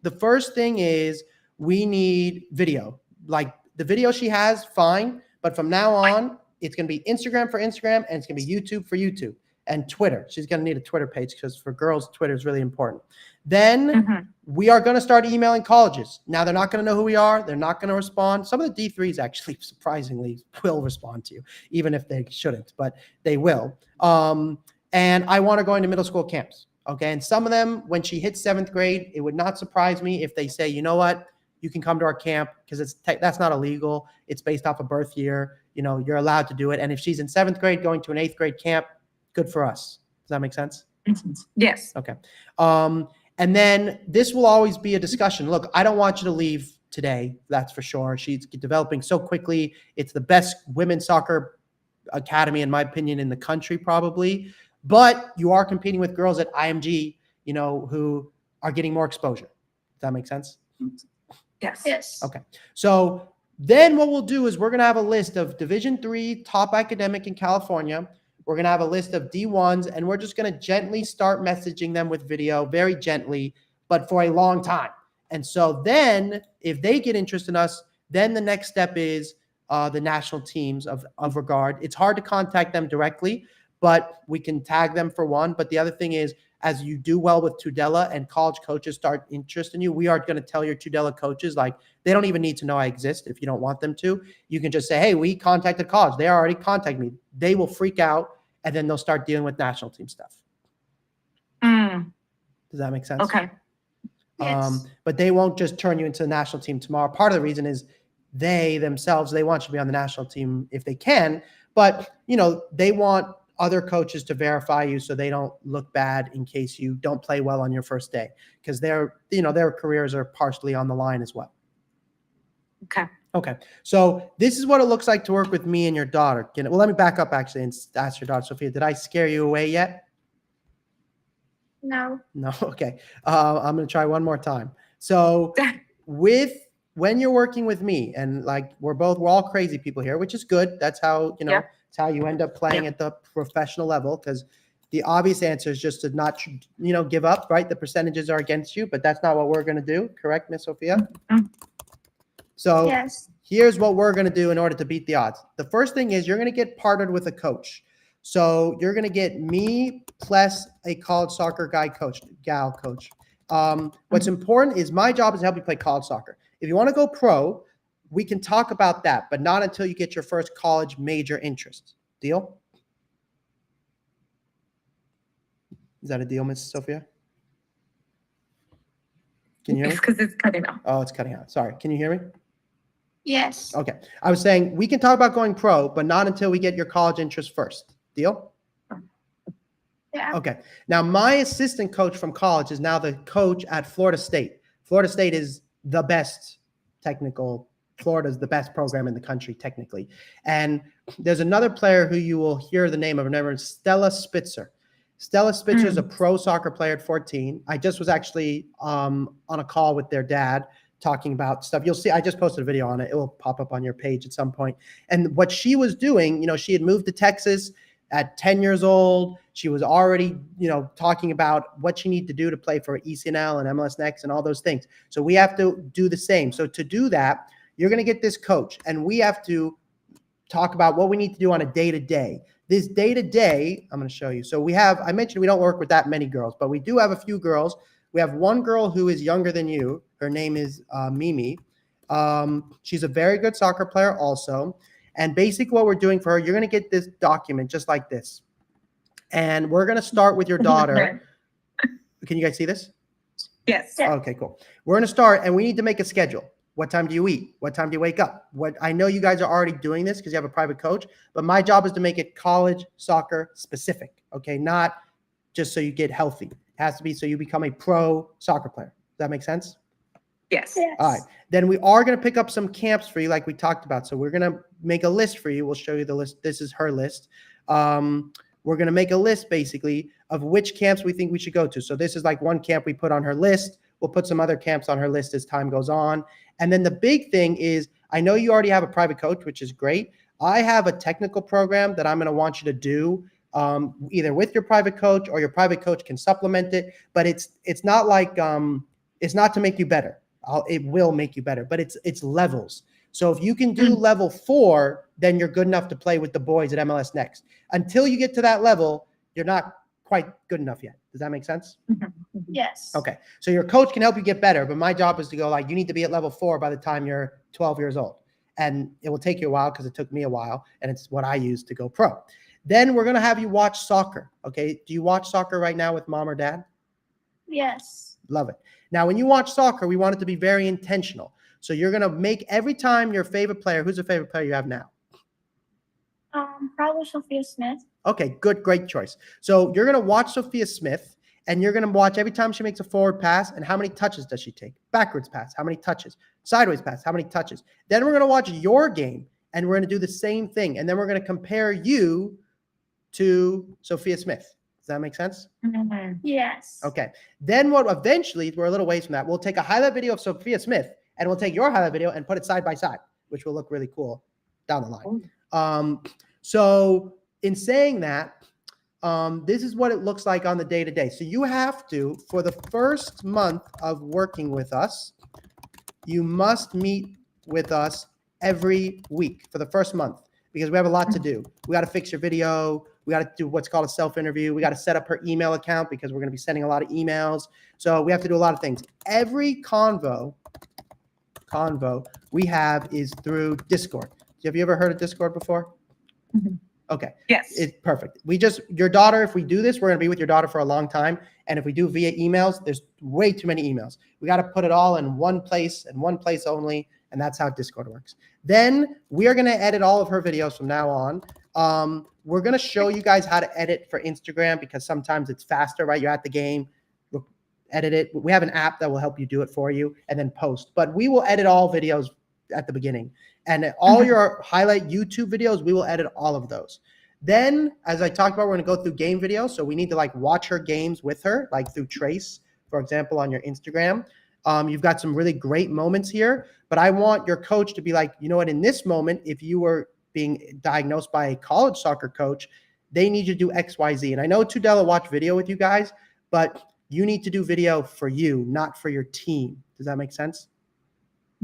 the first thing is we need video. Like the video she has, fine. But from now on, it's going to be Instagram for Instagram and it's going to be YouTube for YouTube and Twitter. She's going to need a Twitter page because for girls, Twitter is really important. Then we are going to start emailing colleges. Now, they're not going to know who we are. They're not going to respond. Some of the D3s actually, surprisingly, will respond to you, even if they shouldn't, but they will. And I want her going to middle school camps. Okay. And some of them, when she hits 7th grade, it would not surprise me if they say, you know what, you can come to our camp because that's not illegal. It's based off a birth year. You know, you're allowed to do it. And if she's in 7th grade going to an 8th grade camp, good for us. Does that make sense? Yes. Okay. And then this will always be a discussion. Look, I don't want you to leave today. That's for sure. She's developing so quickly. It's the best women's soccer academy, in my opinion, in the country, probably. But you are competing with girls at IMG, you know, who are getting more exposure. Does that make sense? Yes. Yes. Okay. So then what we'll do is we're going to have a list of Division III top academic in California. We're going to have a list of D1s, and we're just going to gently start messaging them with video, very gently, but for a long time. And so then if they get interest in us, then the next step is the national teams of regard. It's hard to contact them directly, but we can tag them for one. But the other thing is, as you do well with Tudela and college coaches start interest in you, we are going to tell your Tudela coaches, like, they don't even need to know I exist if you don't want them to. You can just say, hey, we contacted college. They already contacted me. They will freak out, and then they'll start dealing with national team stuff. Does that make sense? Okay. Yes. But they won't just turn you into the national team tomorrow. Part of the reason is they themselves, they want you to be on the national team if they can, but, you know, they want other coaches to verify you so they don't look bad in case you don't play well on your first day, because their careers are partially on the line as well. Okay. Okay. So this is what it looks like to work with me and your daughter. Well, let me back up actually and ask your daughter, Sophia, did I scare you away yet? No. No. Okay. I'm going to try one more time. So when you're working with me, and like we're all crazy people here, which is good. That's how, you know, it's how you end up playing at the professional level, because the obvious answer is just to not, you know, give up, right? The percentages are against you, but that's not what we're going to do. Correct, Miss Sophia? So Yes. here's what we're going to do in order to beat the odds. The first thing is you're going to get partnered with a coach. So you're going to get me plus a college soccer guy coach, gal coach. What's important is my job is to help you play college soccer. If you want to go pro, we can talk about that, but not until you get your first college major interest. Deal? Is that a deal, Miss Sophia? Can you hear me? It's because it's cutting off. Oh, it's cutting out. Sorry. Can you hear me? Yes. Okay. I was saying we can talk about going pro, but not until we get your college interest first. Deal? Yeah. Okay. Now, my assistant coach from college is now the coach at Florida State. Florida State is the best technical Florida's the best program in the country, technically. And there's another player who you will hear the name of, her name is Stella Spitzer. Stella Spitzer is a pro soccer player at 14. I just was actually on a call with their dad talking about stuff. You'll see, I just posted a video on it. It will pop up on your page at some point. And what she was doing, she had moved to Texas at 10 years old. She was already, talking about what she needed to do to play for ECNL and MLS Next and all those things. So we have to do the same. So to do that, you're going to get this coach, and we have to talk about what we need to do on a day-to-day. This day-to-day, I'm going to show you. So I mentioned we don't work with that many girls, but we do have a few girls. We have one girl who is younger than you. Her name is Mimi. She's a very good soccer player also. And basically what we're doing for her, you're going to get this document just like this. And we're going to start with your daughter. Can you guys see this? Yes. Okay, cool. We're going to start, and we need to make a schedule. What time do you eat? What time do you wake up? I know you guys are already doing this because you have a private coach, but my job is to make it college soccer specific, okay? Not just so you get healthy. It has to be so you become a pro soccer player. Does that make sense? Yes. All right. Then we are going to pick up some camps for you like we talked about. So we're going to make a list for you. We'll show you the list. This is her list. We're going to make a list basically of which camps we think we should go to. So this is like one camp we put on her list. We'll put some other camps on her list as time goes on. And then the big thing is, I know you already have a private coach, which is great. I have a technical program that I'm going to want you to do either with your private coach, or your private coach can supplement it. But it's not like it's not to make you better. It will make you better, but it's levels. So if you can do level 4, then you're good enough to play with the boys at MLS Next. Until you get to that level, you're not quite good enough yet. Does that make sense? Yes. Okay. So your coach can help you get better, but my job is to go like, you need to be at level 4 by the time you're 12 years old. And it will take you a while because it took me a while, and it's what I use to go pro. Then we're going to have you watch soccer. Okay. Do you watch soccer right now with mom or dad? Yes. Love it. Now, when you watch soccer, we want it to be very intentional. So you're going to make every time your favorite player. Who's the favorite player you have now? Probably Sophia Smith. Okay, good, great choice. So you're going to watch Sophia Smith, and you're going to watch every time she makes a forward pass and how many touches does she take? Backwards pass, how many touches? Sideways pass, how many touches? Then we're going to watch your game, and we're going to do the same thing. And then we're going to compare you to Sophia Smith. Does that make sense? Yes. Okay. Then what eventually, we're a little ways from that, we'll take a highlight video of Sophia Smith, and we'll take your highlight video and put it side by side, which will look really cool down the line. So in saying that, this is what it looks like on the day-to-day. So you have to, for the first month of working with us, you must meet with us every week for the first month, because we have a lot to do. We got to fix your video. We got to do what's called a self-interview. We got to set up her email account because we're going to be sending a lot of emails. So we have to do a lot of things. Every convo we have is through Discord. Have you ever heard of Discord before? Okay. Yes. It's perfect. Your daughter, if we do this, we're going to be with your daughter for a long time. And if we do via emails, there's way too many emails. We got to put it all in one place and one place only. And that's how Discord works. Then we are going to edit all of her videos from now on. We're going to show you guys how to edit for Instagram because sometimes it's faster, right? You're at the game, we'll edit it. We have an app that will help you do it for you and then post. But we will edit all videos at the beginning. And all your highlight YouTube videos, we will edit all of those. Then, as I talked about, we're going to go through game videos. So we need to watch her games with her, like through Trace, for example, on your Instagram. You've got some really great moments here, but I want your coach to be like, you know what, in this moment, if you were being diagnosed by a college soccer coach, they need you to do X, Y, Z. And I know Tudela watched video with you guys, but you need to do video for you, not for your team. Does that make sense?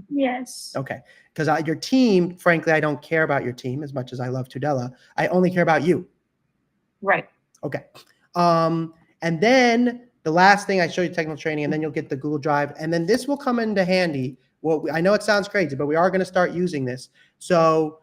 Yes. Okay. Because your team, frankly, I don't care about your team as much as I love Tudela. I only care about you. Right. Okay. And then the last thing, I show you technical training, and then you'll get the Google Drive. And then this will come into handy. Well, I know it sounds crazy, but we are going to start using this. So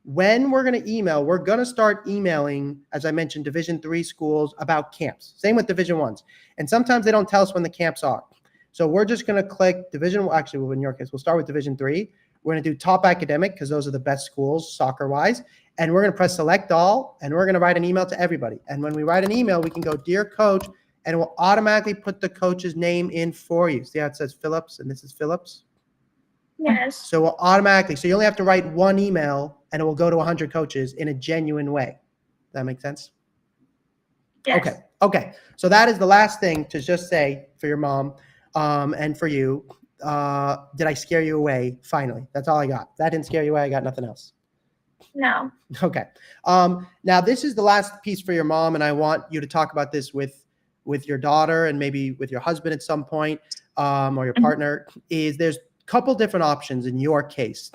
when we're going to email, we're going to start emailing, as I mentioned, Division III schools about camps. Same with Division I's. And sometimes they don't tell us when the camps are. So we're just going to click in your case, we'll start with Division III. We're going to do top academic because those are the best schools soccer-wise. And we're going to press select all, and we're going to write an email to everybody. And when we write an email, we can go, dear coach, and it will automatically put the coach's name in for you. See how it says Phillips, and this is Phillips? Yes. So automatically, so you only have to write one email and it will go to 100 coaches in a genuine way. Does that make sense? Yes. Okay. Okay. So that is the last thing to just say for your mom and for you. Did I scare you away? Finally, that's all I got. That didn't scare you away. I got nothing else. No. Okay. Now this is the last piece for your mom, and I want you to talk about this with your daughter and maybe with your husband at some point, or your partner. Is there's a couple different options in your case.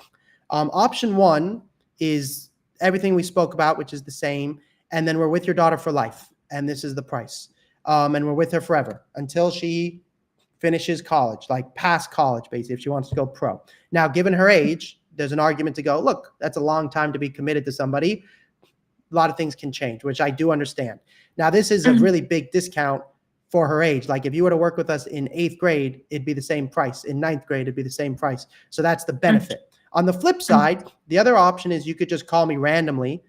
Option one is everything we spoke about, which is the same, and then we're with your daughter for life, and this is the price, and we're with her forever until she finishes college, like past college, basically, if she wants to go pro. Now, given her age, there's an argument to go, look, that's a long time to be committed to somebody. A lot of things can change, which I do understand. Now, this is a really big discount for her age. Like if you were to work with us in 8th grade, it'd be the same price. In 9th grade, it'd be the same price. So that's the benefit. On the flip side, the other option is you could just call me randomly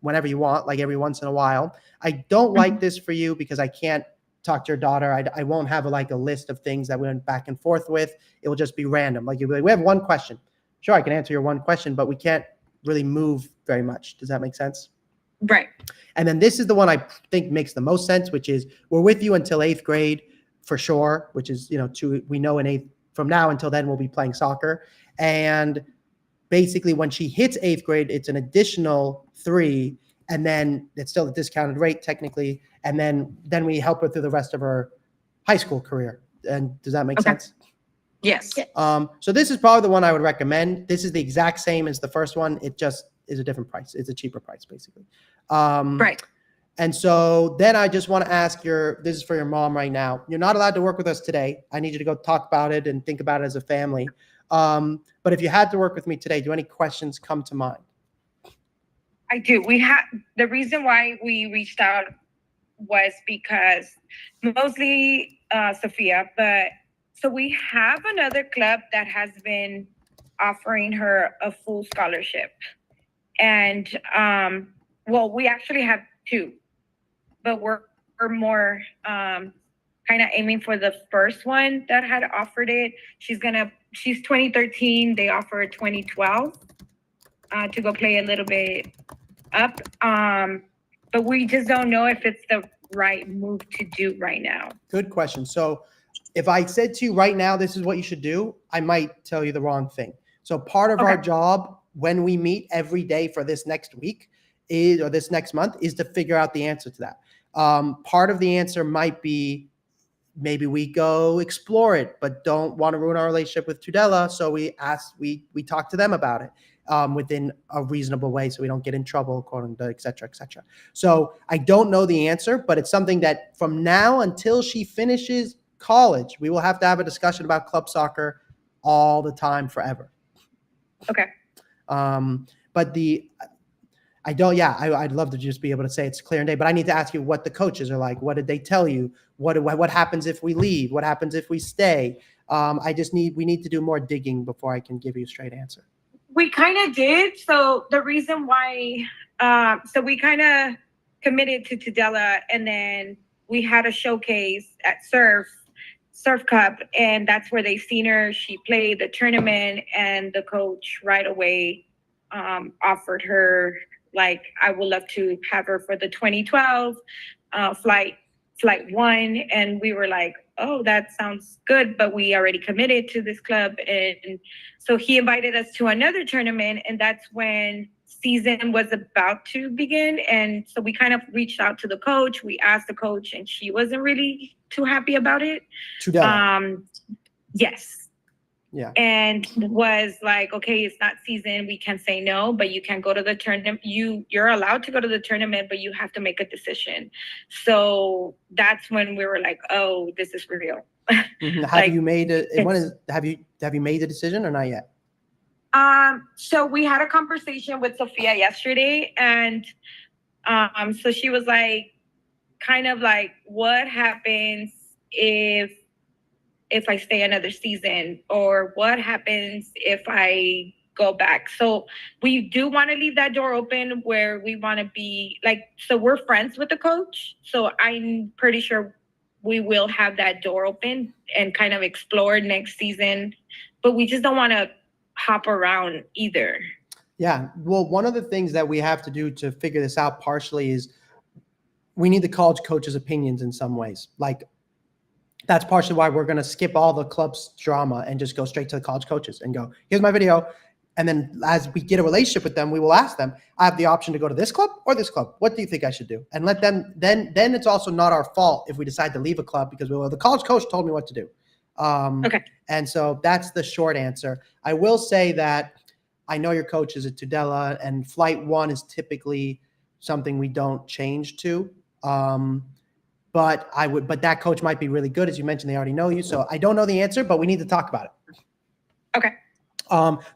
whenever you want, like every once in a while. I don't like this for you because I can't talk to your daughter. I won't have a list of things that we went back and forth with. It will just be random. Like you'll be like, we have one question. Sure, I can answer your one question, but we can't really move very much. Does that make sense? Right. And then this is the one I think makes the most sense, which is we're with you until 8th grade for sure, which is, we know in 8th, from now until then we'll be playing soccer. And basically when she hits 8th grade, it's an additional 3, and then it's still a discounted rate technically. And then we help her through the rest of her high school career. And does that make sense? Yes. So this is probably the one I would recommend. This is the exact same as the first one. It just is a different price. It's a cheaper price, basically. Right. And so then I just want to ask this is for your mom right now. You're not allowed to work with us today. I need you to go talk about it and think about it as a family. But if you had to work with me today, do any questions come to mind? I do. The reason why we reached out was because mostly Sophia, but so we have another club that has been offering her a full scholarship. And we actually have 2, but we're more kind of aiming for the first one that had offered it. She's 2013. They offered 2012 to go play a little bit up. But we just don't know if it's the right move to do right now. Good question. So if I said to you right now, this is what you should do, I might tell you the wrong thing. So part of our job when we meet every day for this next week or this next month is to figure out the answer to that. Part of the answer might be maybe we go explore it, but don't want to ruin our relationship with Tudela. So we talk to them about it within a reasonable way so we don't get in trouble, et cetera, et cetera. So I don't know the answer, but it's something that from now until she finishes college, we will have to have a discussion about club soccer all the time forever. Okay. But I'd love to just be able to say it's clear and day, but I need to ask you what the coaches are like. What did they tell you? What happens if we leave? What happens if we stay? We need to do more digging before I can give you a straight answer. We kind of did. So the reason why, we kind of committed to Tudela, and then we had a showcase at Surf Cup, and that's where they seen her. She played the tournament, and the coach right away offered her, I would love to have her for the 2012 flight 1. And we were like, oh, that sounds good, but we already committed to this club. And so he invited us to another tournament, and that's when season was about to begin. And so we kind of reached out to the coach. We asked the coach, and she wasn't really too happy about it. Yes. Yeah. And was like, okay, it's not season. We can say no, but you can go to the tournament. You're allowed to go to the tournament, but you have to make a decision. So that's when we were like, oh, this is real. Have you made the decision or not yet? So we had a conversation with Sophia yesterday, and so she was like, kind of like, what happens if I stay another season, or what happens if I go back? So we do want to leave that door open where we want to be so we're friends with the coach. So I'm pretty sure we will have that door open and kind of explore next season, but we just don't want to hop around either. Yeah. Well, one of the things that we have to do to figure this out partially is we need the college coaches' opinions in some ways. Like, that's partially why we're going to skip all the club's drama and just go straight to the college coaches and go, here's my video. And then as we get a relationship with them, we will ask them, I have the option to go to this club or this club. What do you think I should do? And let them, then it's also not our fault if we decide to leave a club because the college coach told me what to do. Okay. And so that's the short answer. I will say that I know your coach is at Tudela, and Flight 1 is typically something we don't change to. But that coach might be really good. As you mentioned, they already know you. So I don't know the answer, but we need to talk about it. Okay.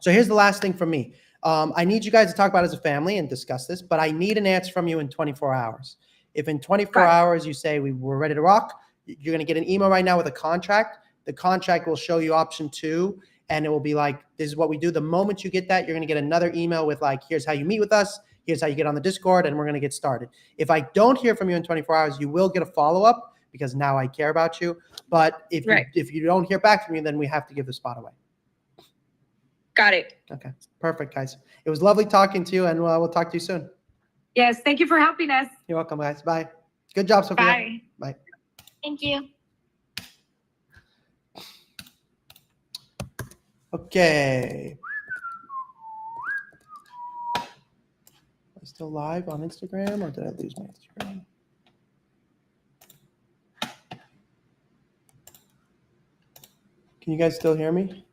So here's the last thing from me. I need you guys to talk about it as a family and discuss this, but I need an answer from you in 24 hours. If in 24 hours you say we're ready to rock, you're going to get an email right now with a contract. The contract will show you option 2, and it will be like, this is what we do. The moment you get that, you're going to get another email with like, here's how you meet with us. Here's how you get on the Discord, and we're going to get started. If I don't hear from you in 24 hours, you will get a follow-up because now I care about you. But if you don't hear back from me, then we have to give the spot away. Got it. Okay, perfect, guys. It was lovely talking to you, and we'll talk to you soon. Yes. Thank you for helping us. You're welcome, guys. Bye. Good job, Sophia. Bye. Bye. Thank you. Okay. Am I still live on Instagram, or did I lose my Instagram? Can you guys still hear me?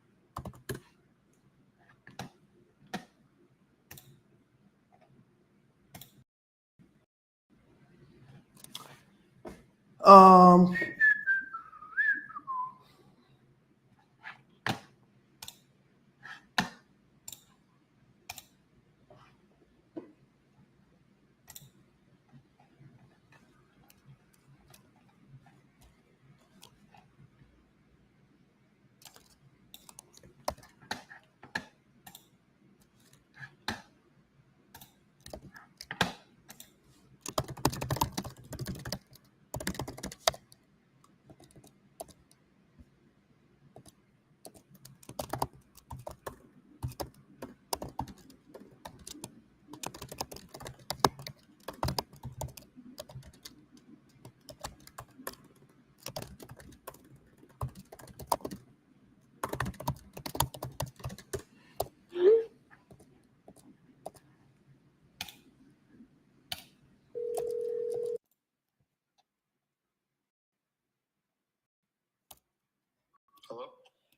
Hello?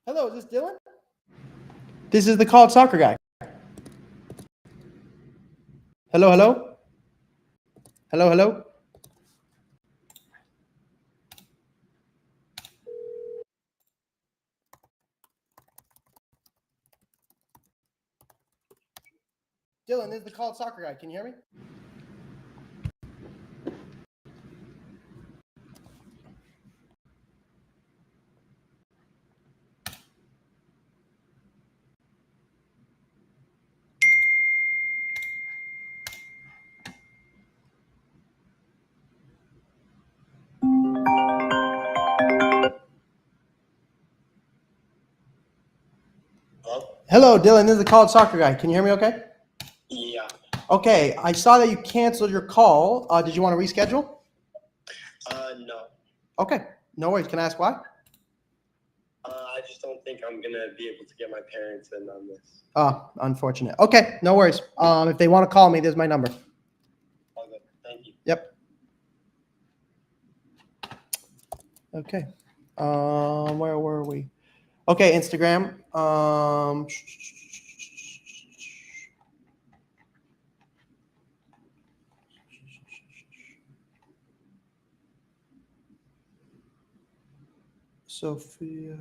Hello, is this Dylan? This is the College Soccer Guy. Hello, hello? Hello, hello? Dylan, this is the College Soccer Guy. Can you hear me? Hello? Hello, Dylan. This is the College Soccer Guy. Can you hear me okay? Yeah. Okay, I saw that you canceled your call. Did you want to reschedule? No. Okay, no worries. Can I ask why? I just don't think I'm gonna be able to get my parents in on this. Oh, unfortunate. Okay, no worries. If they want to call me, there's my number. All good. Thank you. Yep. Okay. Where were we? Okay, Instagram. Sophia.